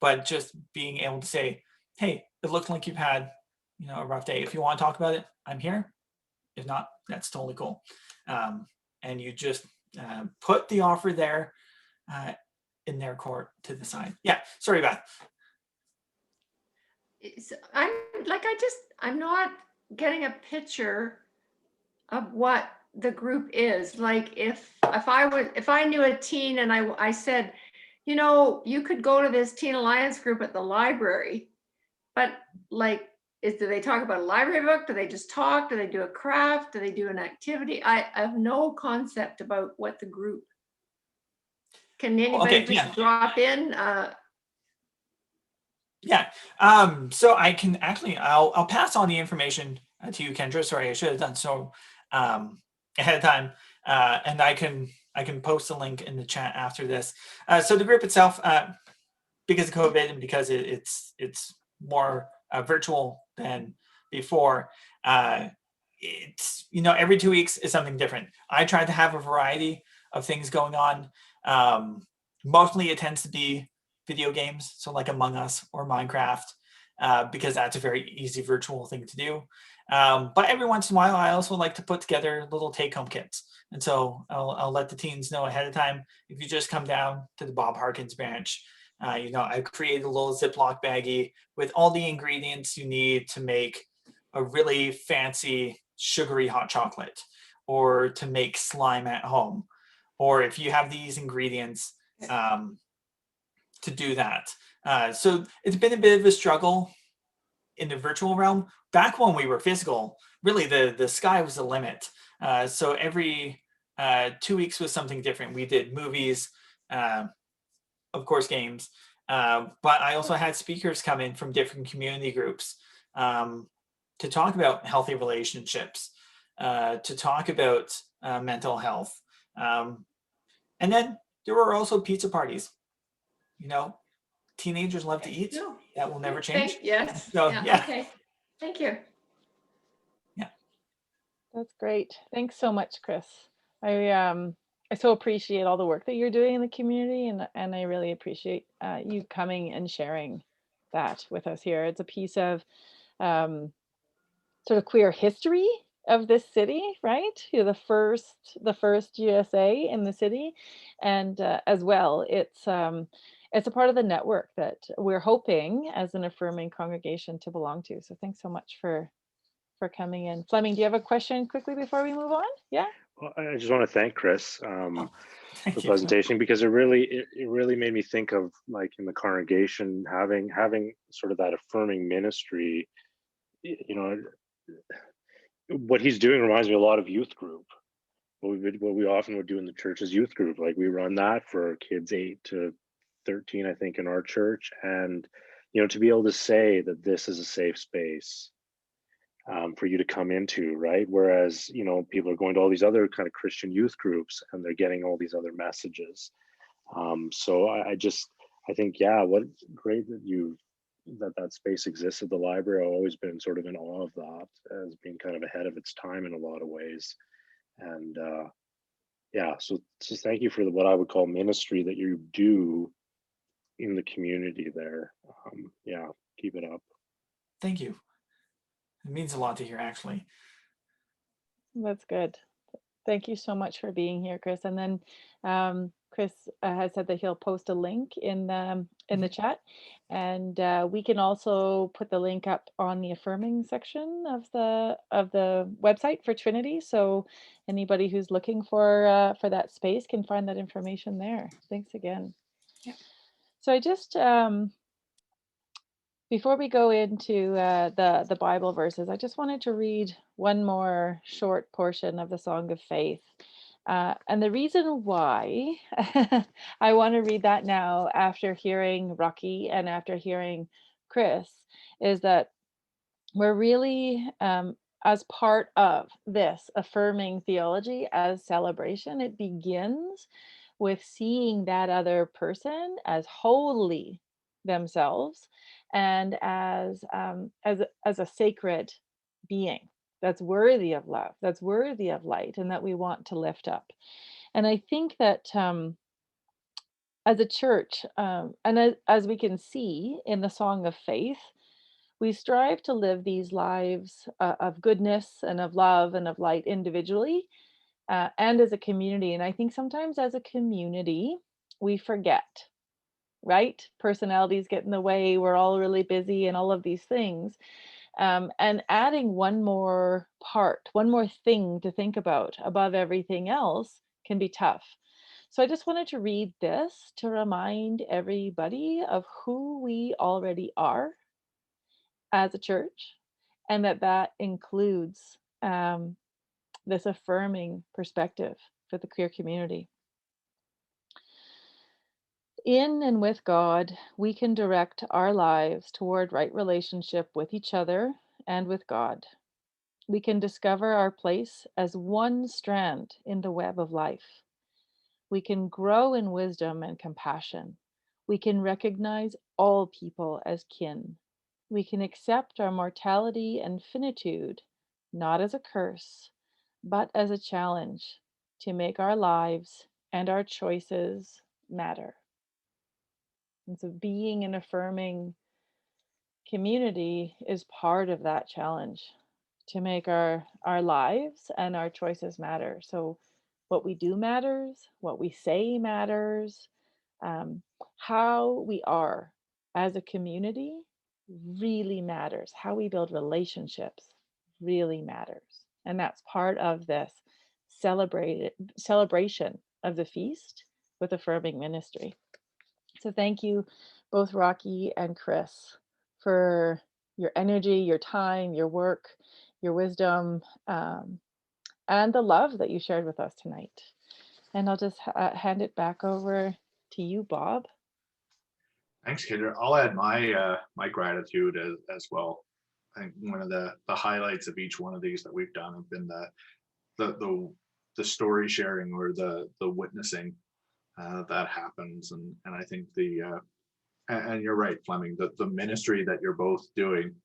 But just being able to say, hey, it looks like you've had, a rough day. If you want to talk about it, I'm here. If not, that's totally cool. And you just put the offer there in their court to the side. Yeah, sorry, Beth. I'm not getting a picture of what the group is. Like if I knew a teen and I said, you could go to this Teen Alliance group at the library, but like, do they talk about a library book? Do they just talk? Do they do a craft? Do they do an activity? I have no concept about what the group. Can anybody just drop in? Yeah. So I can actually, I'll pass on the information to you, Kendra. Sorry, I should have done so ahead of time. And I can post a link in the chat after this. So the group itself, because of COVID and because it's more virtual than before, it's, every 2 weeks is something different. I try to have a variety of things going on. Mostly it tends to be video games, so like Among Us or Minecraft, because that's a very easy virtual thing to do. But every once in a while, I also like to put together little take-home kits. And so I'll let the teens know ahead of time. If you just come down to the Bob Harkins branch, I created a little Ziploc baggie with all the ingredients you need to make a really fancy sugary hot chocolate, or to make slime at home, or if you have these ingredients, to do that. So it's been a bit of a struggle in the virtual realm. Back when we were physical, really the sky was the limit. So every 2 weeks was something different. We did movies, of course, games, but I also had speakers come in from different community groups, to talk about healthy relationships, to talk about mental health. And then there were also pizza parties. Teenagers love to eat. No. That will never change. Yes. So, yeah. Okay. Thank you. That's great. Thanks so much, Chris. I so appreciate all the work that you're doing in the community, and I really appreciate you coming and sharing that with us here. It's a piece of sort of queer history of this city, right? You're the first USA in the city, and as well, it's a part of the network that we're hoping as an affirming congregation to belong to. So thanks so much for coming in. Fleming, do you have a question quickly before we move on? Yeah. Well, I just want to thank Chris Oh, for thank the you. presentation, because it really made me think of, like, in the congregation, having sort of that affirming ministry. You know, what he's doing reminds me a lot of youth group. What we often would do in the church is youth group. Like, we run that for kids 8 to 13, I think, in our church. And to be able to say that this is a safe space, for you to come into, right? Whereas, people are going to all these other kind of Christian youth groups and they're getting all these other messages. So I think, yeah, what great that space exists at the library. I've always been sort of in awe of that, as being kind of ahead of its time in a lot of ways. And yeah, so just thank you for what I would call ministry that you do in the community there. Yeah, keep it up. Thank you. It means a lot to hear, actually. That's good. Thank you so much for being here, Chris. And then Chris has said that he'll post a link in the chat, and we can also put the link up on the affirming section of the website for Trinity. So anybody who's looking for that space can find that information there. Thanks again. Yeah. So I just before we go into the Bible verses, I just wanted to read one more short portion of the Song of Faith. And the reason why I want to read that now, after hearing Rocky and after hearing Chris, is that we're really, as part of this affirming theology as celebration, it begins with seeing that other person as wholly themselves, and as a sacred being that's worthy of love, that's worthy of light, and that we want to lift up. And I think that as a church, and as we can see in the Song of Faith, we strive to live these lives of goodness and of love and of light individually, and as a community. And I think sometimes as a community, we forget, right? Personalities get in the way. We're all really busy and all of these things. And adding one more part, one more thing to think about above everything else can be tough. So I just wanted to read this to remind everybody of who we already are as a church, and that includes this affirming perspective for the queer community. In and with God, we can direct our lives toward right relationship with each other and with God. We can discover our place as one strand in the web of life. We can grow in wisdom and compassion. We can recognize all people as kin. We can accept our mortality and finitude, not as a curse, but as a challenge to make our lives and our choices matter. And so being an affirming community is part of that challenge to make our lives and our choices matter. So what we do matters, what we say matters, um, how we are as a community really matters. How we build relationships really matters. And that's part of this celebration of the feast with affirming ministry. So thank you, both Rocky and Chris, for your energy, your time, your work, your wisdom, and the love that you shared with us tonight. And I'll just hand it back over to you, Bob. Thanks, Kendra. I'll add my gratitude as well. I think one of the highlights of each one of these that we've done have been the story sharing or the witnessing that happens, and I think and you're right, Fleming, the ministry that you're both doing,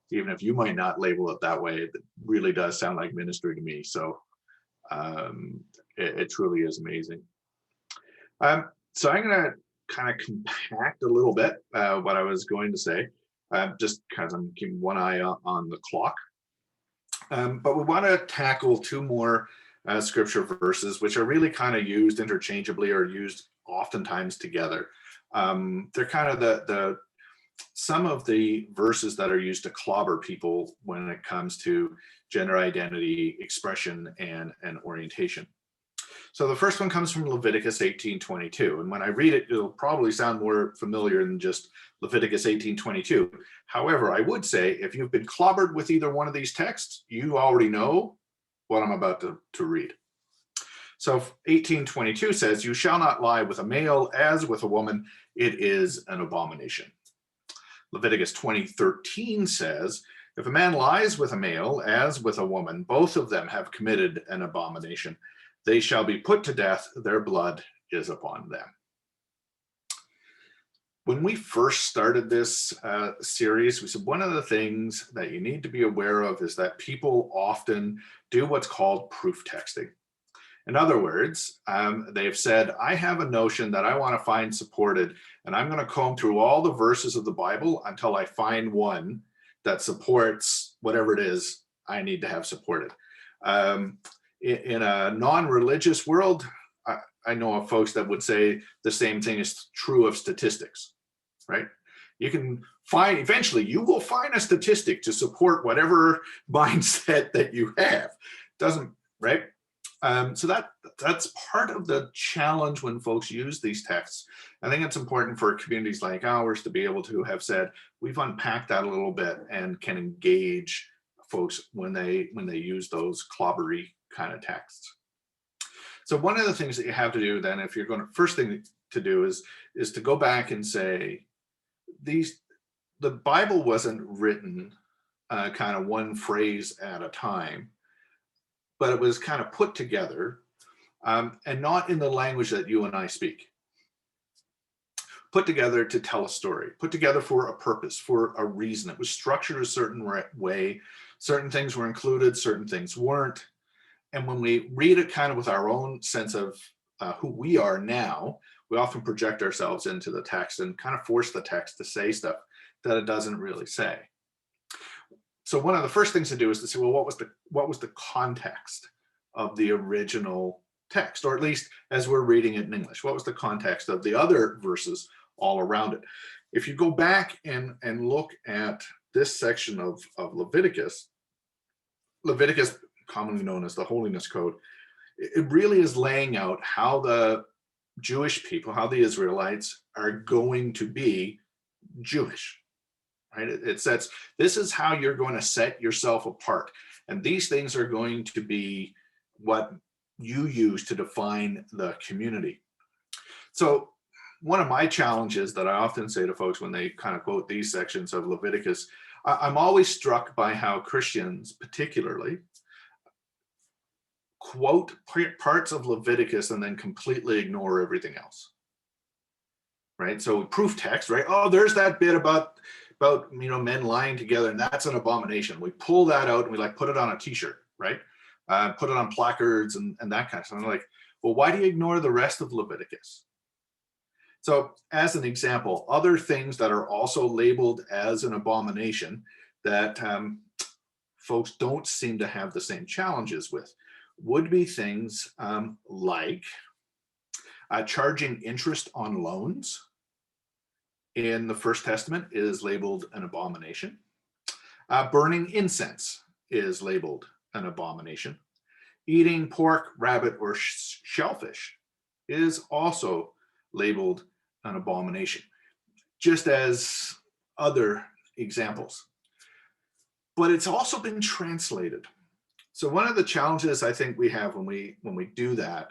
even if you might not label it that way, it really does sound like ministry to me. So it truly is amazing. So I'm going to kind of compact a little bit what I was going to say, just because I'm keeping one eye on the clock. But we want to tackle two more scripture verses, which are really kind of used interchangeably or used oftentimes together. They're kind of some of the verses that are used to clobber people when it comes to gender identity, expression, and orientation. So the first one comes from Leviticus 18:22. And when I read it, it'll probably sound more familiar than just Leviticus 18:22. However, I would say if you've been clobbered with either one of these texts, you already know what I'm about to read. So 18:22 says, "You shall not lie with a male as with a woman. It is an abomination." Leviticus 20:13 says, "If a man lies with a male as with a woman, both of them have committed an abomination. They shall be put to death. Their blood is upon them." When we first started this series, we said one of the things that you need to be aware of is that people often do what's called proof texting. In other words, they've said, I have a notion that I want to find supported, and I'm going to comb through all the verses of the Bible until I find one that supports whatever it is I need to have supported. In a non-religious world, I know of folks that would say the same thing is true of statistics, right? You can find, eventually you will find a statistic to support whatever mindset that you have. Doesn't, right? So that's part of the challenge when folks use these texts. I think it's important for communities like ours to be able to have said, we've unpacked that a little bit and can engage folks when they use those clobbery kind of texts. So one of the things that you have to do then, if you're going to, first thing to do is to go back and say, the Bible wasn't written kind of one phrase at a time, but it was kind of put together and not in the language that you and I speak. Put together to tell a story, put together for a purpose, for a reason. It was structured a certain way. Certain things were included, certain things weren't. And when we read it kind of with our own sense of who we are now, we often project ourselves into the text and kind of force the text to say stuff that it doesn't really say. So one of the first things to do is to say, well, what was the context of the original text, or at least as we're reading it in English, what was the context of the other verses all around it? If you go back and look at this section of Leviticus, commonly known as the Holiness Code, it really is laying out how the Jewish people, how the Israelites are going to be Jewish. Right? It says, this is how you're going to set yourself apart. And these things are going to be what you use to define the community. So one of my challenges that I often say to folks when they kind of quote these sections of Leviticus, I'm always struck by how Christians particularly quote parts of Leviticus and then completely ignore everything else. Right? So proof text, right? Oh, there's that bit about men lying together, and that's an abomination. We pull that out and we put it on a t-shirt, right? Put it on placards and that kind of stuff. I'm like, well, why do you ignore the rest of Leviticus? So as an example, other things that are also labeled as an abomination that folks don't seem to have the same challenges with would be things like charging interest on loans in the First Testament is labeled an abomination. Burning incense is labeled an abomination. Eating pork, rabbit, or shellfish is also labeled an abomination, just as other examples. But it's also been translated. So one of the challenges I think we have when we do that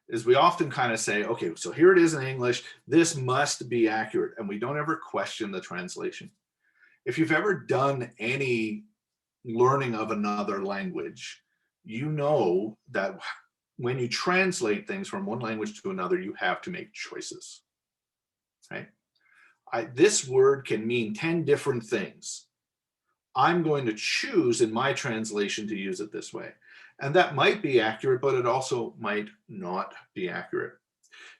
is we often kind of say, okay, so here it is in English, this must be accurate, and we don't ever question the translation. If you've ever done any learning of another language, you know that when you translate things from one language to another, you have to make choices, right? This word can mean 10 different things. I'm going to choose in my translation to use it this way. And that might be accurate, but it also might not be accurate.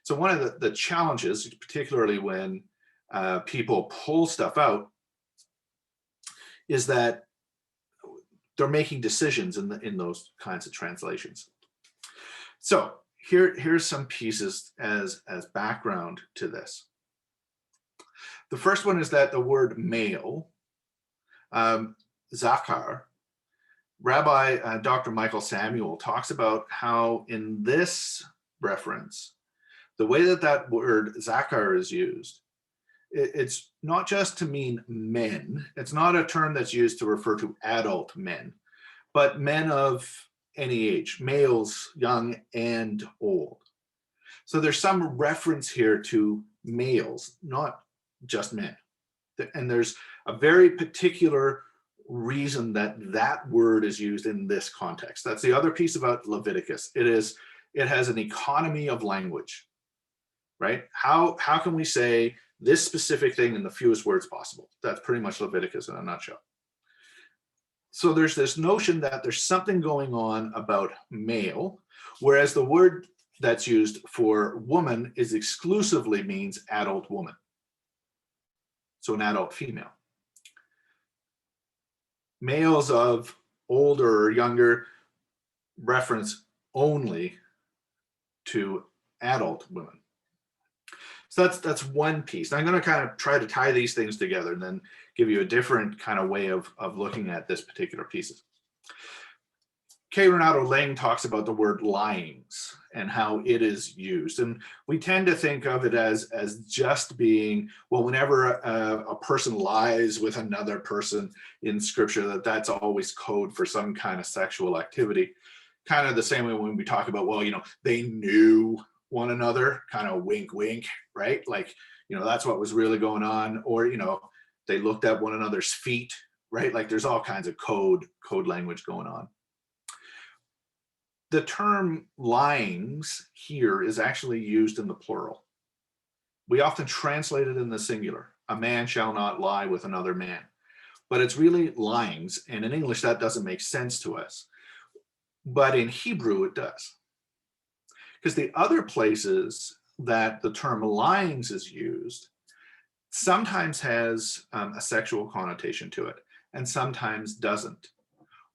So one of the challenges, particularly when people pull stuff out, is that they're making decisions in those kinds of translations. So here's some pieces as background to this. The first one is that the word male, zakar, Rabbi Dr. Michael Samuel talks about how in this reference, the way that word zakar is used, it's not just to mean men. It's not a term that's used to refer to adult men, but men of any age, males, young and old. So there's some reference here to males, not just men. And there's a very particular reason that word is used in this context. That's the other piece about Leviticus. It has an economy of language, right? How can we say this specific thing in the fewest words possible? That's pretty much Leviticus in a nutshell. So there's this notion that there's something going on about male, whereas the word that's used for woman is exclusively means adult woman. So an adult female. Males of older or younger reference only to adult women. So that's one piece. I'm going to kind of try to tie these things together and then give you a different kind of way of looking at this particular piece. K. Renato Lang talks about the word lyings and how it is used. And we tend to think of it as just being, well, whenever a person lies with another person in scripture, that's always code for some kind of sexual activity. Kind of the same way when we talk about, well, they knew one another, kind of wink, wink, right? Like, that's what was really going on. Or, they looked at one another's feet, right? Like there's all kinds of code language going on. The term lyings here is actually used in the plural. We often translate it in the singular. A man shall not lie with another man. But it's really lyings, and in English that doesn't make sense to us. But in Hebrew it does. Because the other places that the term lyings is used sometimes has a sexual connotation to it, and sometimes doesn't.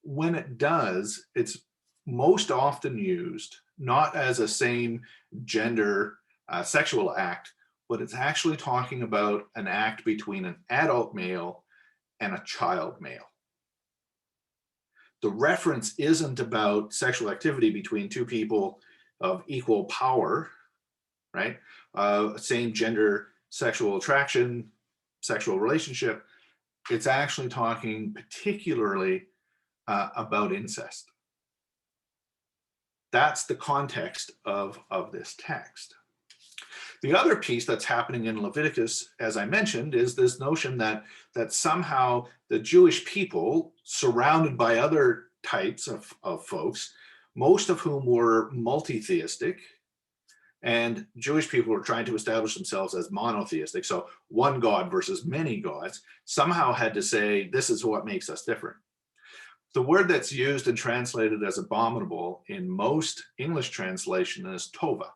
When it does, it's most often used not as a same gender sexual act, but it's actually talking about an act between an adult male and a child male. The reference isn't about sexual activity between two people of equal power, right? Same gender sexual attraction, sexual relationship. It's actually talking particularly about incest. That's the context of this text. The other piece that's happening in Leviticus, as I mentioned, is this notion that somehow the Jewish people, surrounded by other types of folks, most of whom were multi-theistic, and Jewish people were trying to establish themselves as monotheistic, so one God versus many gods, somehow had to say, this is what makes us different. The word that's used and translated as abominable in most English translation is tova.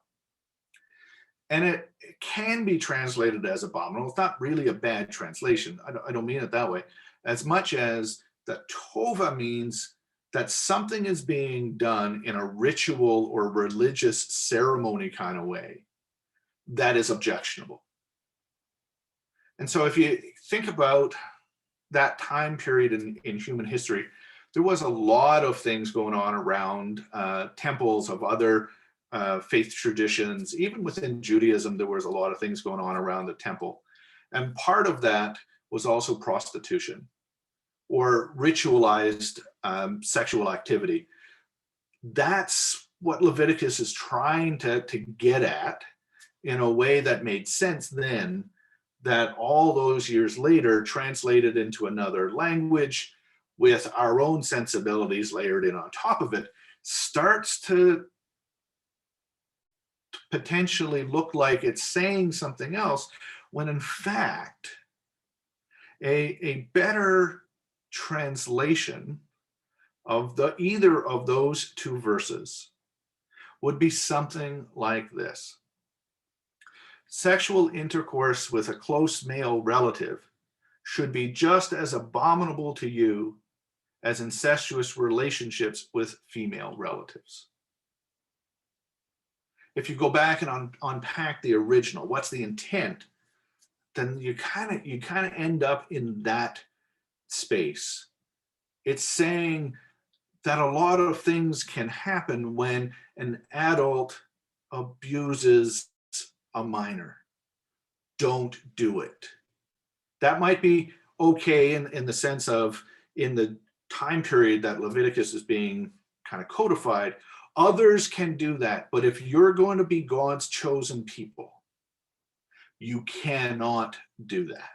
And it can be translated as abominable. It's not really a bad translation. I don't mean it that way. As much as that tova means that something is being done in a ritual or religious ceremony kind of way that is objectionable. And so if you think about that time period in human history, there was a lot of things going on around temples of other faith traditions. Even within Judaism, there was a lot of things going on around the temple. And part of that was also prostitution or ritualized sexual activity. That's what Leviticus is trying to get at in a way that made sense then, that all those years later translated into another language with our own sensibilities layered in on top of it, starts to potentially look like it's saying something else, when in fact, a better translation of either of those two verses would be something like this. Sexual intercourse with a close male relative should be just as abominable to you as incestuous relationships with female relatives. If you go back and unpack the original, what's the intent, then you kind of end up in that space. It's saying that a lot of things can happen when an adult abuses a minor. Don't do it. That might be okay in the sense of, in the time period that Leviticus is being kind of codified, others can do that. But if you're going to be God's chosen people, you cannot do that.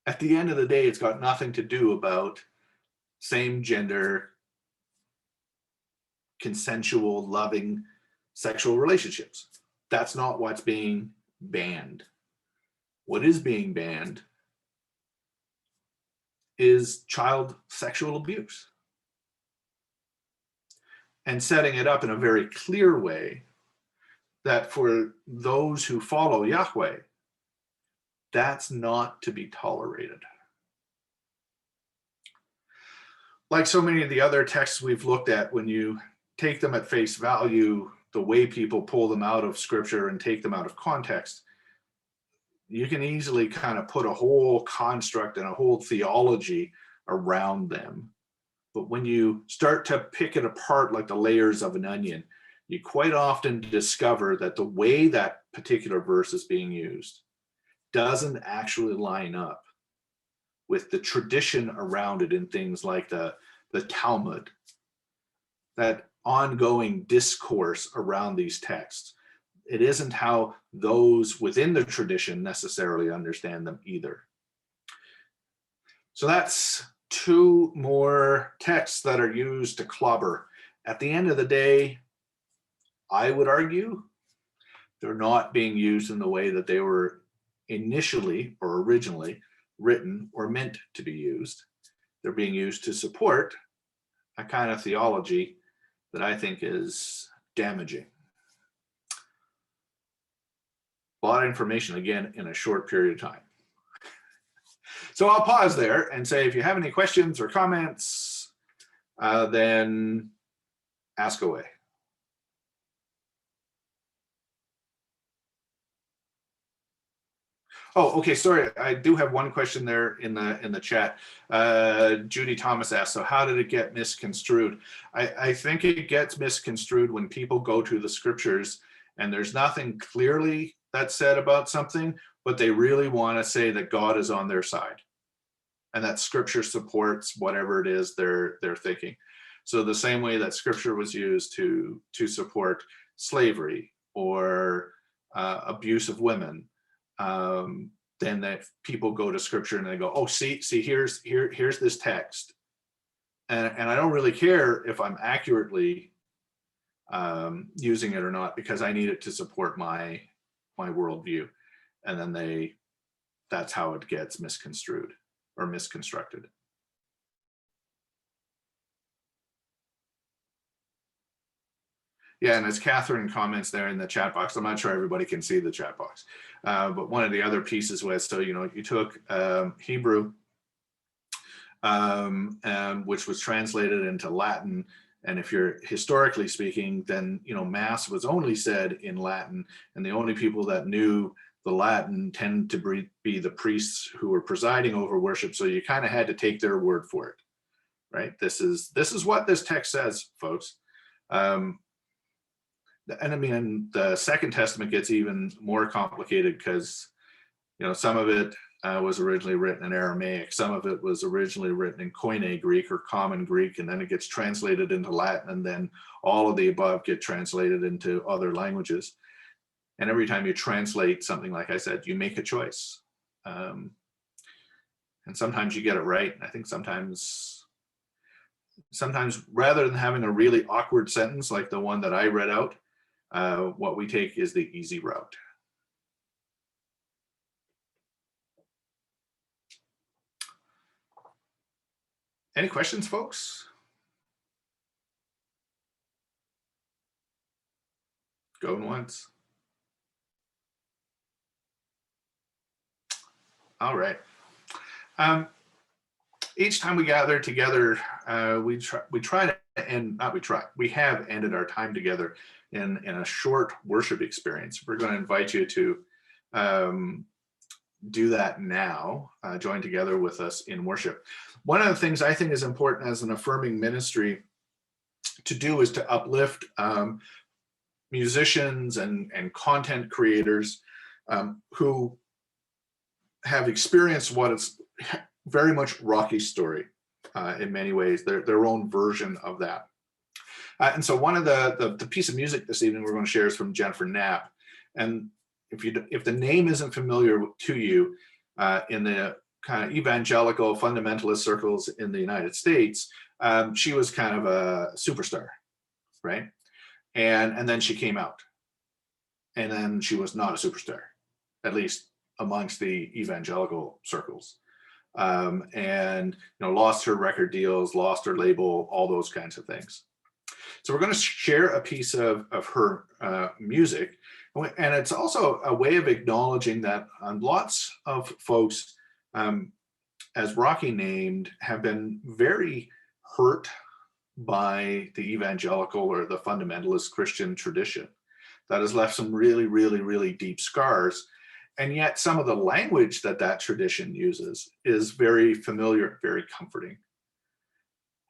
At the end of the day, it's got nothing to do about same gender, consensual, loving sexual relationships. That's not what's being banned. What is being banned is child sexual abuse. And setting it up in a very clear way that for those who follow Yahweh, that's not to be tolerated. Like so many of the other texts we've looked at, when you take them at face value, the way people pull them out of scripture and take them out of context, you can easily kind of put a whole construct and a whole theology around them. But when you start to pick it apart like the layers of an onion, you quite often discover that the way that particular verse is being used doesn't actually line up with the tradition around it in things like the Talmud, that ongoing discourse around these texts. It isn't how those within the tradition necessarily understand them either. So that's two more texts that are used to clobber. At the end of the day, I would argue they're not being used in the way that they were initially or originally written or meant to be used. They're being used to support a kind of theology that I think is damaging. A lot of information, again, in a short period of time. So I'll pause there and say, if you have any questions or comments, then ask away. Oh, okay, sorry. I do have one question there in the chat. Judy Thomas asked, so how did it get misconstrued? I think it gets misconstrued when people go to the scriptures and there's nothing clearly that's said about something, but they really want to say that God is on their side and that scripture supports whatever it is they're thinking. So the same way that scripture was used to support slavery or abuse of women, then that people go to scripture and they go, oh, see, here's this text, and I don't really care if I'm accurately using it or not, because I need it to support my worldview. And then that's how it gets misconstrued or misconstructed. Yeah, and as Catherine comments there in the chat box, I'm not sure everybody can see the chat box. But one of the other pieces was, so, you took Hebrew, which was translated into Latin. And if you're historically speaking, then, Mass was only said in Latin, and the only people that knew the Latin tend to be the priests who were presiding over worship. So you kind of had to take their word for it, right? This is what this text says, folks. And I mean, the Second Testament gets even more complicated because, some of it was originally written in Aramaic. Some of it was originally written in Koine Greek or Common Greek, and then it gets translated into Latin, and then all of the above get translated into other languages. And every time you translate something, like I said, you make a choice. And sometimes you get it right. I think sometimes rather than having a really awkward sentence like the one that I read out, what we take is the easy route. Any questions, folks? Going once. All right. Each time we gather together, we have ended our time together in a short worship experience. We're going to invite you to do that now, join together with us in worship. One of the things I think is important as an affirming ministry to do is to uplift musicians and content creators who have experienced what is very much Rocky's story in many ways, their own version of that. And so one of the piece of music this evening we're going to share is from Jennifer Knapp. And if the name isn't familiar to you, in the kind of evangelical fundamentalist circles in the United States, she was kind of a superstar, right? And then she came out, and then she was not a superstar, at least amongst the evangelical circles, and lost her record deals, lost her label, all those kinds of things. So we're going to share a piece of her music, and it's also a way of acknowledging that lots of folks, as Rocky named, have been very hurt by the evangelical or the fundamentalist Christian tradition that has left some really, really, really deep scars. And yet some of the language that tradition uses is very familiar, very comforting.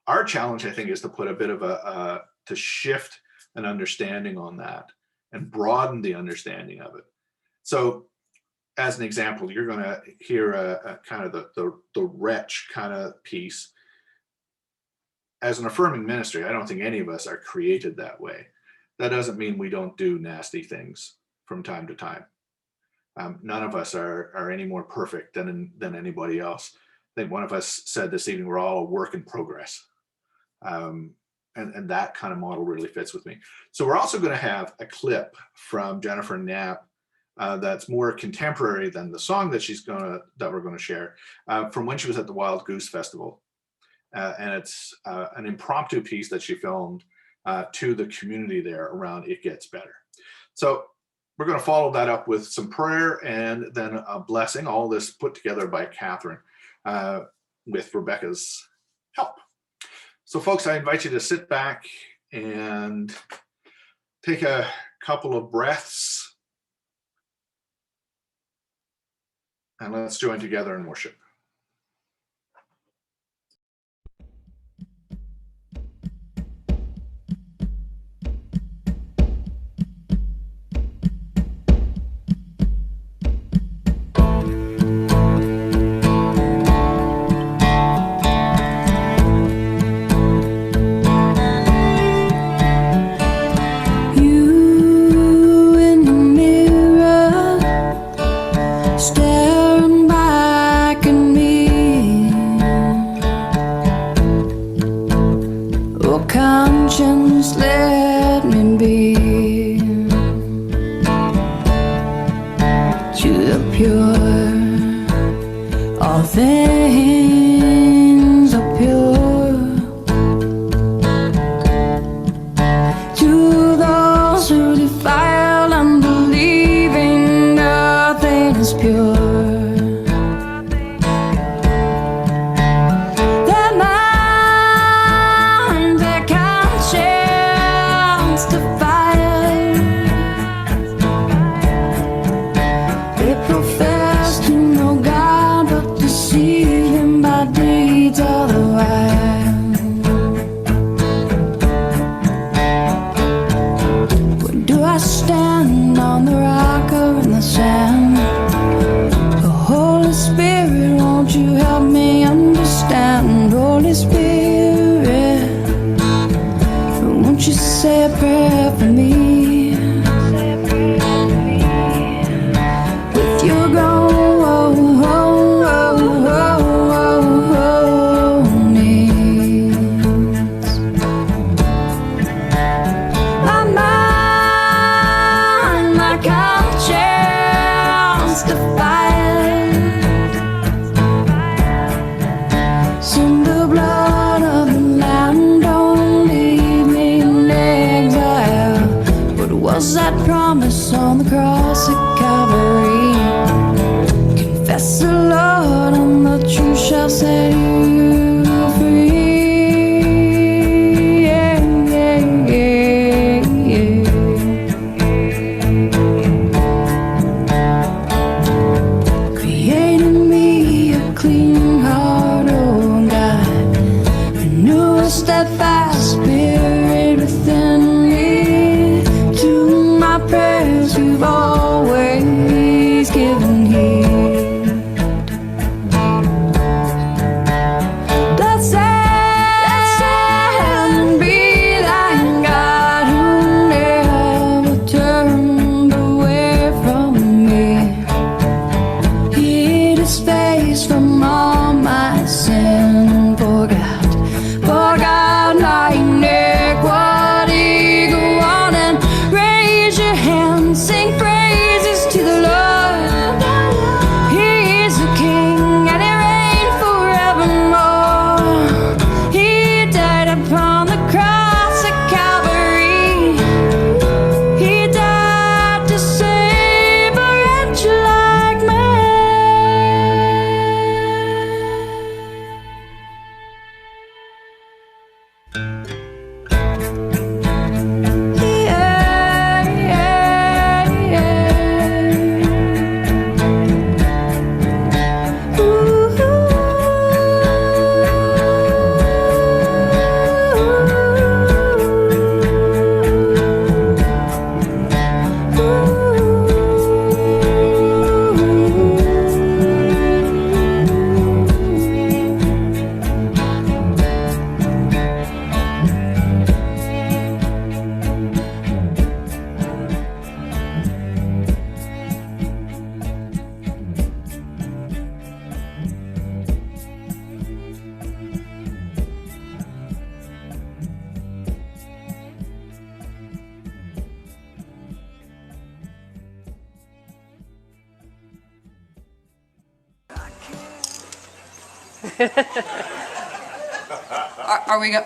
Our challenge, I think, is to put a bit of to shift an understanding on that and broaden the understanding of it. So as an example, you're going to hear a kind of the wretch kind of piece. As an affirming ministry, I don't think any of us are created that way. That doesn't mean we don't do nasty things from time to time. None of us are any more perfect than anybody else. I think one of us said this evening, we're all a work in progress. And that kind of model really fits with me. So we're also going to have a clip from Jennifer Knapp that's more contemporary than the song that we're going to share, from when she was at the Wild Goose Festival. And it's an impromptu piece that she filmed to the community there around It Gets Better. So we're going to follow that up with some prayer and then a blessing, all this put together by Catherine with Rebecca's help. So folks, I invite you to sit back and take a couple of breaths, and let's join together in worship. Conscience, let me be to the pure. All things are pure to those who defile unbelieving. Nothing say a prayer for me. With your groanings, my mind, my conscience defiled. Send the blood of the Lamb, don't leave me in exile. What was that promise on the cross at Calvary? Confess the Lord, and the truth shall set you free. Yeah, yeah, yeah, yeah. Create in me a clean heart, oh God. Renew a steadfast spirit within me. To my prayers you've always given heed. Blessed be thy God who never turned away from me. Hid his face from all my sin. Forgot my iniquity. Go on and raise your hands, sing praises to the Lord. He is the King and he reigns forevermore. He died upon the cross at Calvary. He died to save a wretch like me. Yeah, yeah, yeah. Ooh,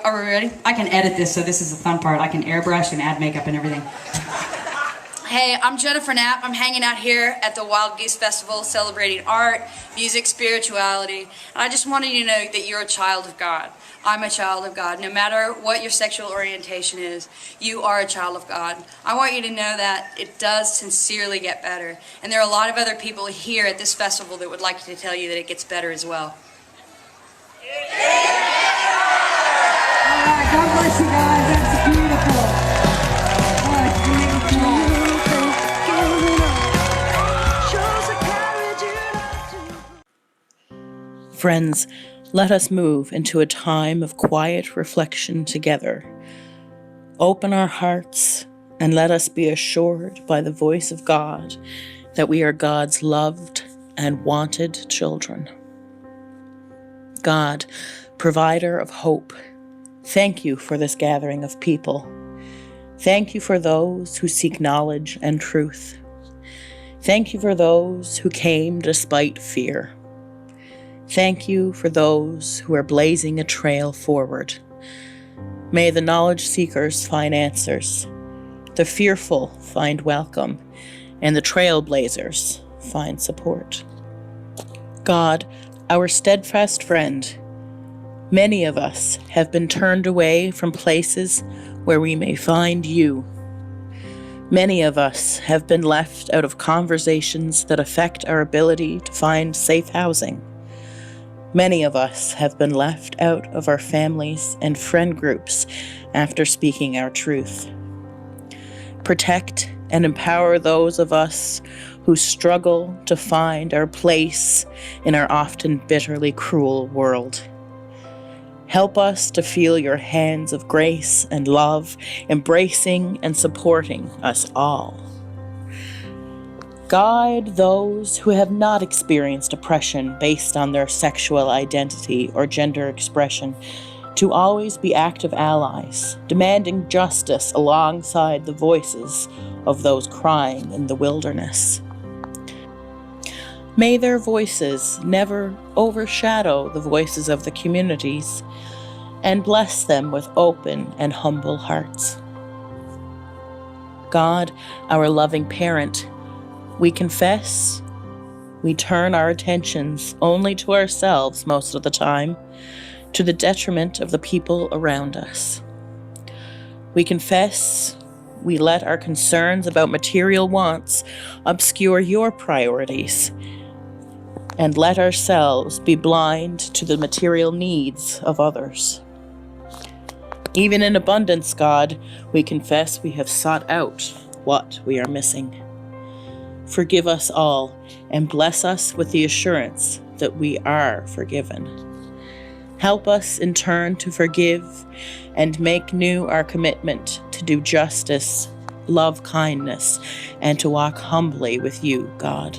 Are we ready? I can edit this, so this is the fun part. I can airbrush and add makeup and everything. Hey, I'm Jennifer Knapp. I'm hanging out here at the Wild Goose Festival celebrating art, music, spirituality. And I just wanted you to know that you're a child of God. I'm a child of God. No matter what your sexual orientation is, you are a child of God. I want you to know that it does sincerely get better. And there are a lot of other people here at this festival that would like to tell you that it gets better as well. All right, God bless you guys. That's beautiful. All right, you make it Friends, let us move into a time of quiet reflection together. Open our hearts and let us be assured by the voice of God that we are God's loved and wanted children. God, provider of hope, thank you for this gathering of people. Thank you for those who seek knowledge and truth. Thank you for those who came despite fear. Thank you for those who are blazing a trail forward. May the knowledge seekers find answers, the fearful find welcome, and the trailblazers find support. God, our steadfast friend, many of us have been turned away from places where we may find you. Many of us have been left out of conversations that affect our ability to find safe housing. Many of us have been left out of our families and friend groups after speaking our truth. Protect and empower those of us who struggle to find our place in our often bitterly cruel world. Help us to feel your hands of grace and love, embracing and supporting us all. Guide those who have not experienced oppression based on their sexual identity or gender expression to always be active allies, demanding justice alongside the voices of those crying in the wilderness. May their voices never overshadow the voices of the communities, and bless them with open and humble hearts. God, our loving parent, we confess we turn our attentions only to ourselves most of the time, to the detriment of the people around us. We confess we let our concerns about material wants obscure your priorities, and let ourselves be blind to the material needs of others. Even in abundance, God, we confess we have sought out what we are missing. Forgive us all and bless us with the assurance that we are forgiven. Help us in turn to forgive and make new our commitment to do justice, love kindness, and to walk humbly with you, God.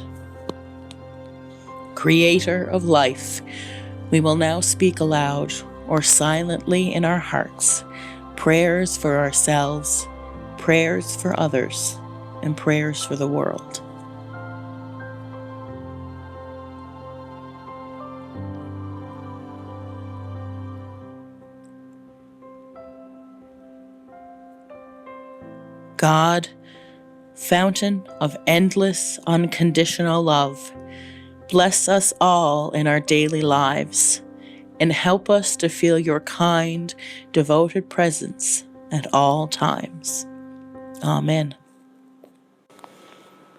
Creator of life, we will now speak aloud or silently in our hearts prayers for ourselves, prayers for others, and prayers for the world. God, fountain of endless, unconditional love, bless us all in our daily lives and help us to feel your kind, devoted presence at all times. Amen.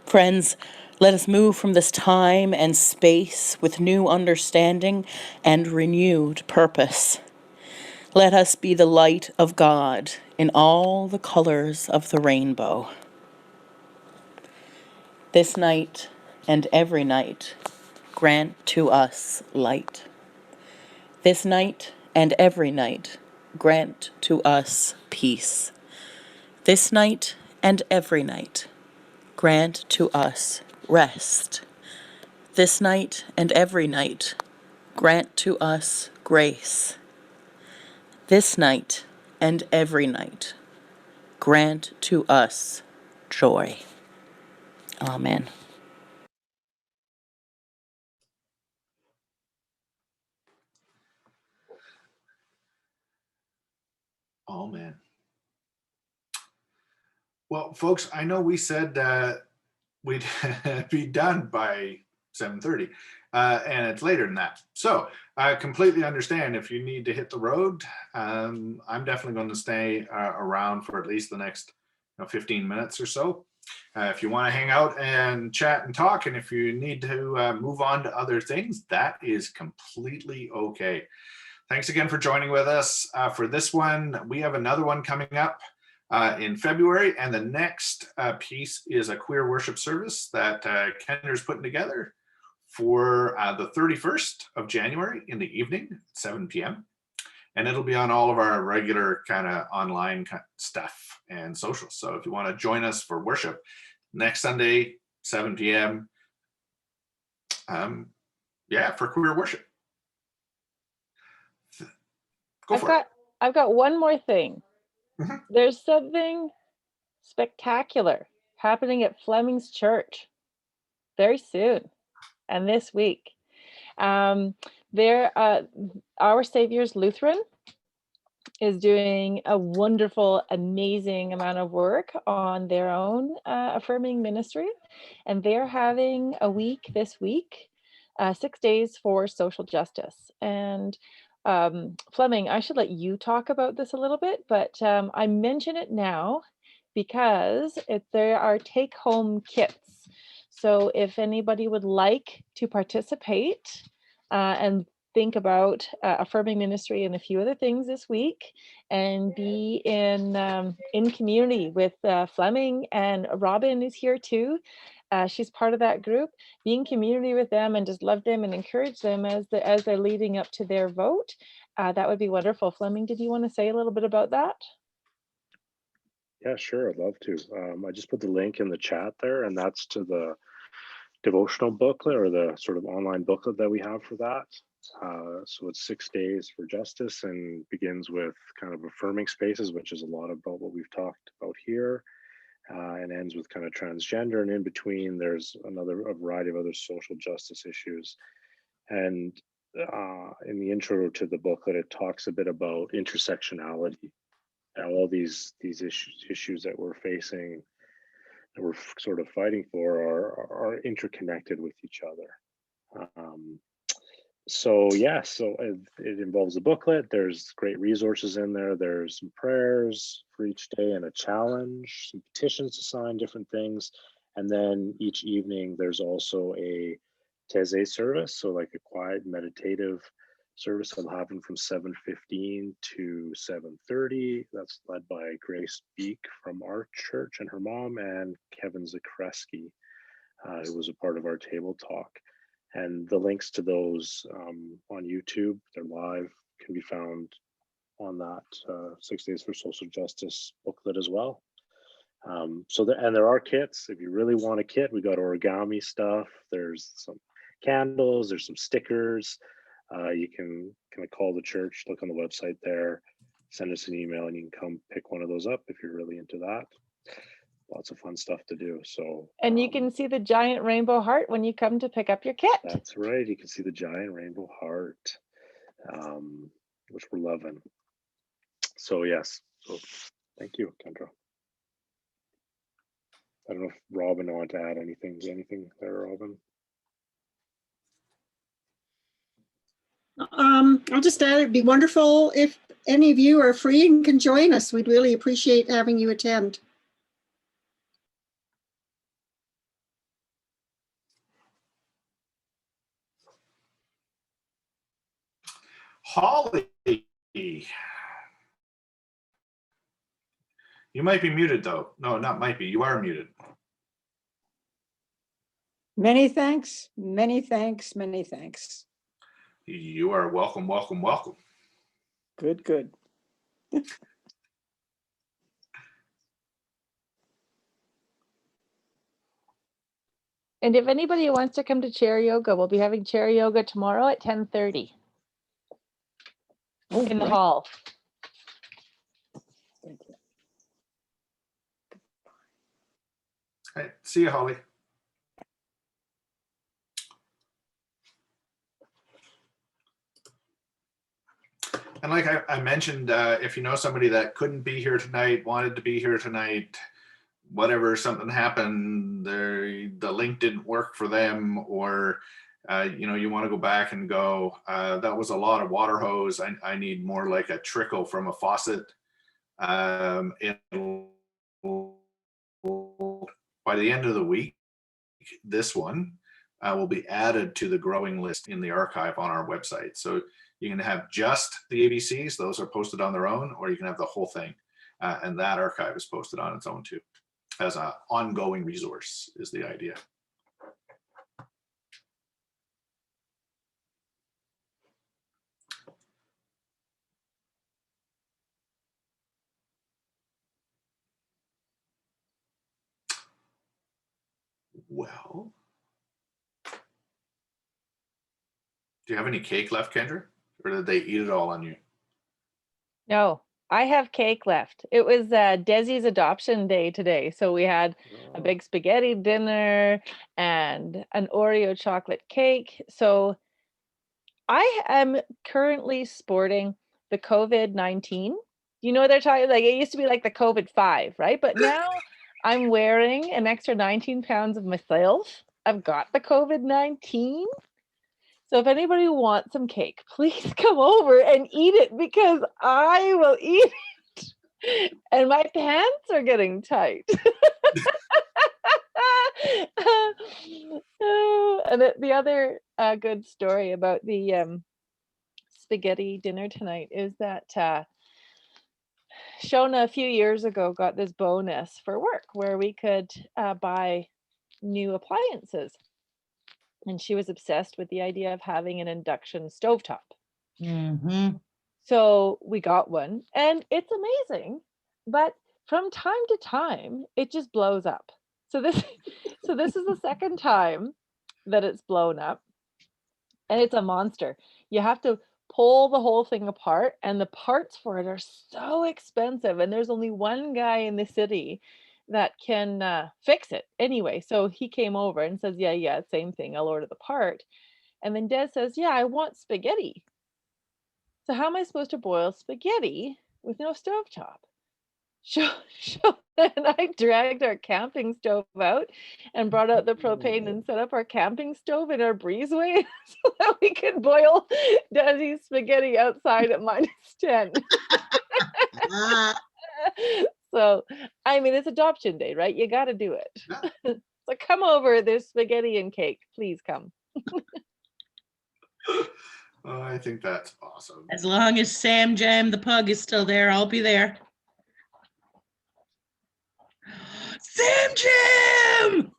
Friends, let us move from this time and space with new understanding and renewed purpose. Let us be the light of God in all the colors of the rainbow. This night and every night, grant to us light. This night and every night, grant to us peace. This night and every night, grant to us rest. This night and every night, grant to us grace. This night and every night, grant to us joy. Amen. Amen. Well, folks, I know we said we'd be done by 7:30, and it's later than that. So I completely understand if you need to hit the road. I'm definitely going to stay around for at least the next 15 minutes or so. If you want to hang out and chat and talk, and if you need to move on to other things, that is completely okay. Thanks again for joining with us for this one. We have another one coming up in February, and the next piece is a queer worship service that Kenner's putting together for the 31st of January in the evening at 7 p.m. And it'll be on all of our regular kind of online stuff and socials. So if you want to join us for worship next Sunday, 7 p.m., for queer worship. Go for it. I've got one more thing. Mm-hmm. There's something spectacular happening at Fleming's Church very soon and this week. Our Savior's Lutheran is doing a wonderful, amazing amount of work on their own affirming ministry. And they're having a week this week, 6 days for social justice. And Fleming, I should let you talk about this a little bit, but I mention it now because there are take-home kits. So if anybody would like to participate and think about affirming ministry and a few other things this week, and be in community with Fleming, and Robin is here too. She's part of that group. Be in community with them and just love them and encourage them as they're leading up to their vote. that would be wonderful. Fleming, did you want to say a little bit about that? Yeah, sure. I'd love to. I just put the link in the chat there, and that's to the devotional booklet or the sort of online booklet that we have for that. So it's 6 days for justice and begins with kind of affirming spaces, which is a lot about what we've talked about here, and ends with kind of transgender. And in between, there's a variety of other social justice issues. And in the intro to the booklet, it talks a bit about intersectionality and all these issues that we're facing, that we're sort of fighting for, are interconnected with each other. So it involves a booklet. There's great resources in there. There's some prayers for each day and a challenge, some petitions to sign, different things. And then each evening there's also a Teze service, so like a quiet meditative service that'll happen from 7:15 to 7:30. That's led by Grace Beek from our church and her mom, and Kevin Zakreski, who was a part of our table talk. And the links to those on YouTube, they're live, can be found on that 6 Days for Social Justice booklet as well. And there are kits. If you really want a kit, we got origami stuff. There's some candles, there's some stickers. You can kind of call the church, look on the website there, send us an email, and you can come pick one of those up if you're really into that. Lots of fun stuff to do. So, and you can see the giant rainbow heart when you come to pick up your kit. That's right. You can see the giant rainbow heart, which we're loving. So yes. So thank you, Kendra. I don't know if Robin wanted to add anything. There, Robin? I'll just add, it'd be wonderful if any of you are free and can join us. We'd really appreciate having you attend. Holly, you might be muted though. No, not might be. You are muted. Many thanks, many thanks, many thanks. You are welcome, welcome, welcome. Good, good. And if anybody wants to come to chair yoga, we'll be having chair yoga tomorrow at 10:30 in the hall. Thank you. All right, see you, Holly. And like I mentioned, if you know somebody that couldn't be here tonight, wanted to be here tonight, whatever, something happened, the link didn't work for them, or you want to go back and go, that was a lot of water hose. I need more like a trickle from a faucet. By the end of the week, this one will be added to the growing list in the archive on our website. So you can have just the ABCs, those are posted on their own, or you can have the whole thing. And that archive is posted on its own too, as an ongoing resource is the idea. Well, do you have any cake left, Kendra? Or did they eat it all on you? No, I have cake left. It was Desi's adoption day today. So we had a big spaghetti dinner and an Oreo chocolate cake. So I am currently sporting the COVID-19. You know, they're talking like it used to be like the COVID-5, right? But now I'm wearing an extra 19 pounds of myself. I've got the COVID-19. So if anybody wants some cake, please come over and eat it because I will eat it. And my pants are getting tight. And the other good story about the spaghetti dinner tonight is that Shona a few years ago got this bonus for work where we could buy new appliances. And she was obsessed with the idea of having an induction stovetop. Mm-hmm. So we got one and it's amazing, but from time to time it just blows up. So this so this is the second time that it's blown up, and it's a monster. You have to pull the whole thing apart, and the parts for it are so expensive, and there's only one guy in the city that can fix it. Anyway, so he came over and says, "Yeah, yeah, same thing. I'll order the part." And then Des says, "Yeah, I want spaghetti." So how am I supposed to boil spaghetti with no stovetop? And I dragged our camping stove out and brought out the propane and set up our camping stove in our breezeway so that we could boil Desi's spaghetti outside at -10. So, I mean, it's adoption day, right? You got to do it. So come over. There's spaghetti and cake. Please come. Oh, I think that's awesome. As long as Sam Jam the pug is still there, I'll be there. Sam Jam!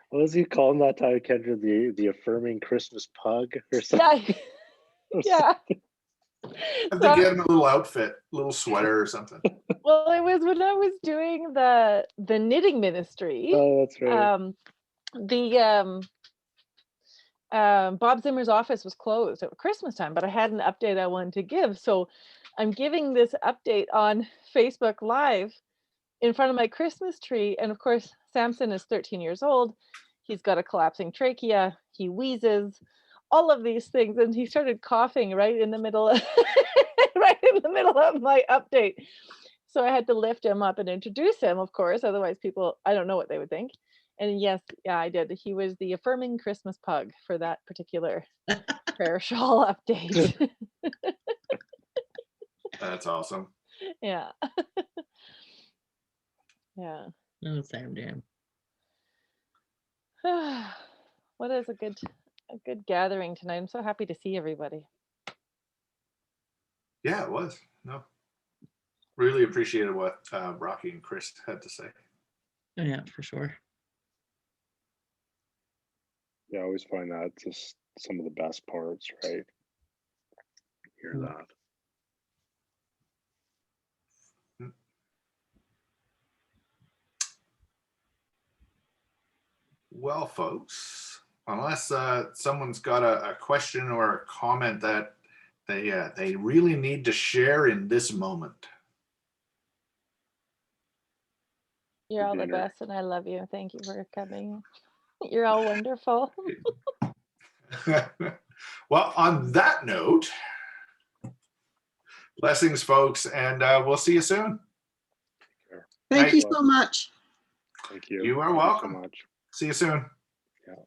What was he calling that time, Kendra? The affirming Christmas pug or something? Yeah. I think you had him a little outfit, little sweater or something. Well, it was when I was doing the knitting ministry. Oh, that's right. Bob Zimmer's office was closed at Christmas time, but I had an update I wanted to give. So I'm giving this update on Facebook Live in front of my Christmas tree. And of course, Samson is 13 years old. He's got a collapsing trachea. He wheezes, all of these things. And he started coughing right in the middle of, right in the middle of my update. So I had to lift him up and introduce him, of course. Otherwise, people, I don't know what they would think. And yes, yeah, I did. He was the affirming Christmas pug for that particular prayer shawl update. That's awesome. Yeah. Yeah. Oh, Sam Jam. What is a good gathering tonight. I'm so happy to see everybody. Yeah, it was. No. Really appreciated what Rocky and Chris had to say. Yeah, for sure. Yeah, I always find that just some of the best parts, right? Hear that. Well, folks, unless someone's got a question or a comment that they really need to share in this moment. You're all the best, and I love you. Thank you for coming. You're all wonderful. Well, on that note, blessings, folks, and we'll see you soon. Thank you so much. Thank you. You are Thank welcome. so much. See you soon. Yeah.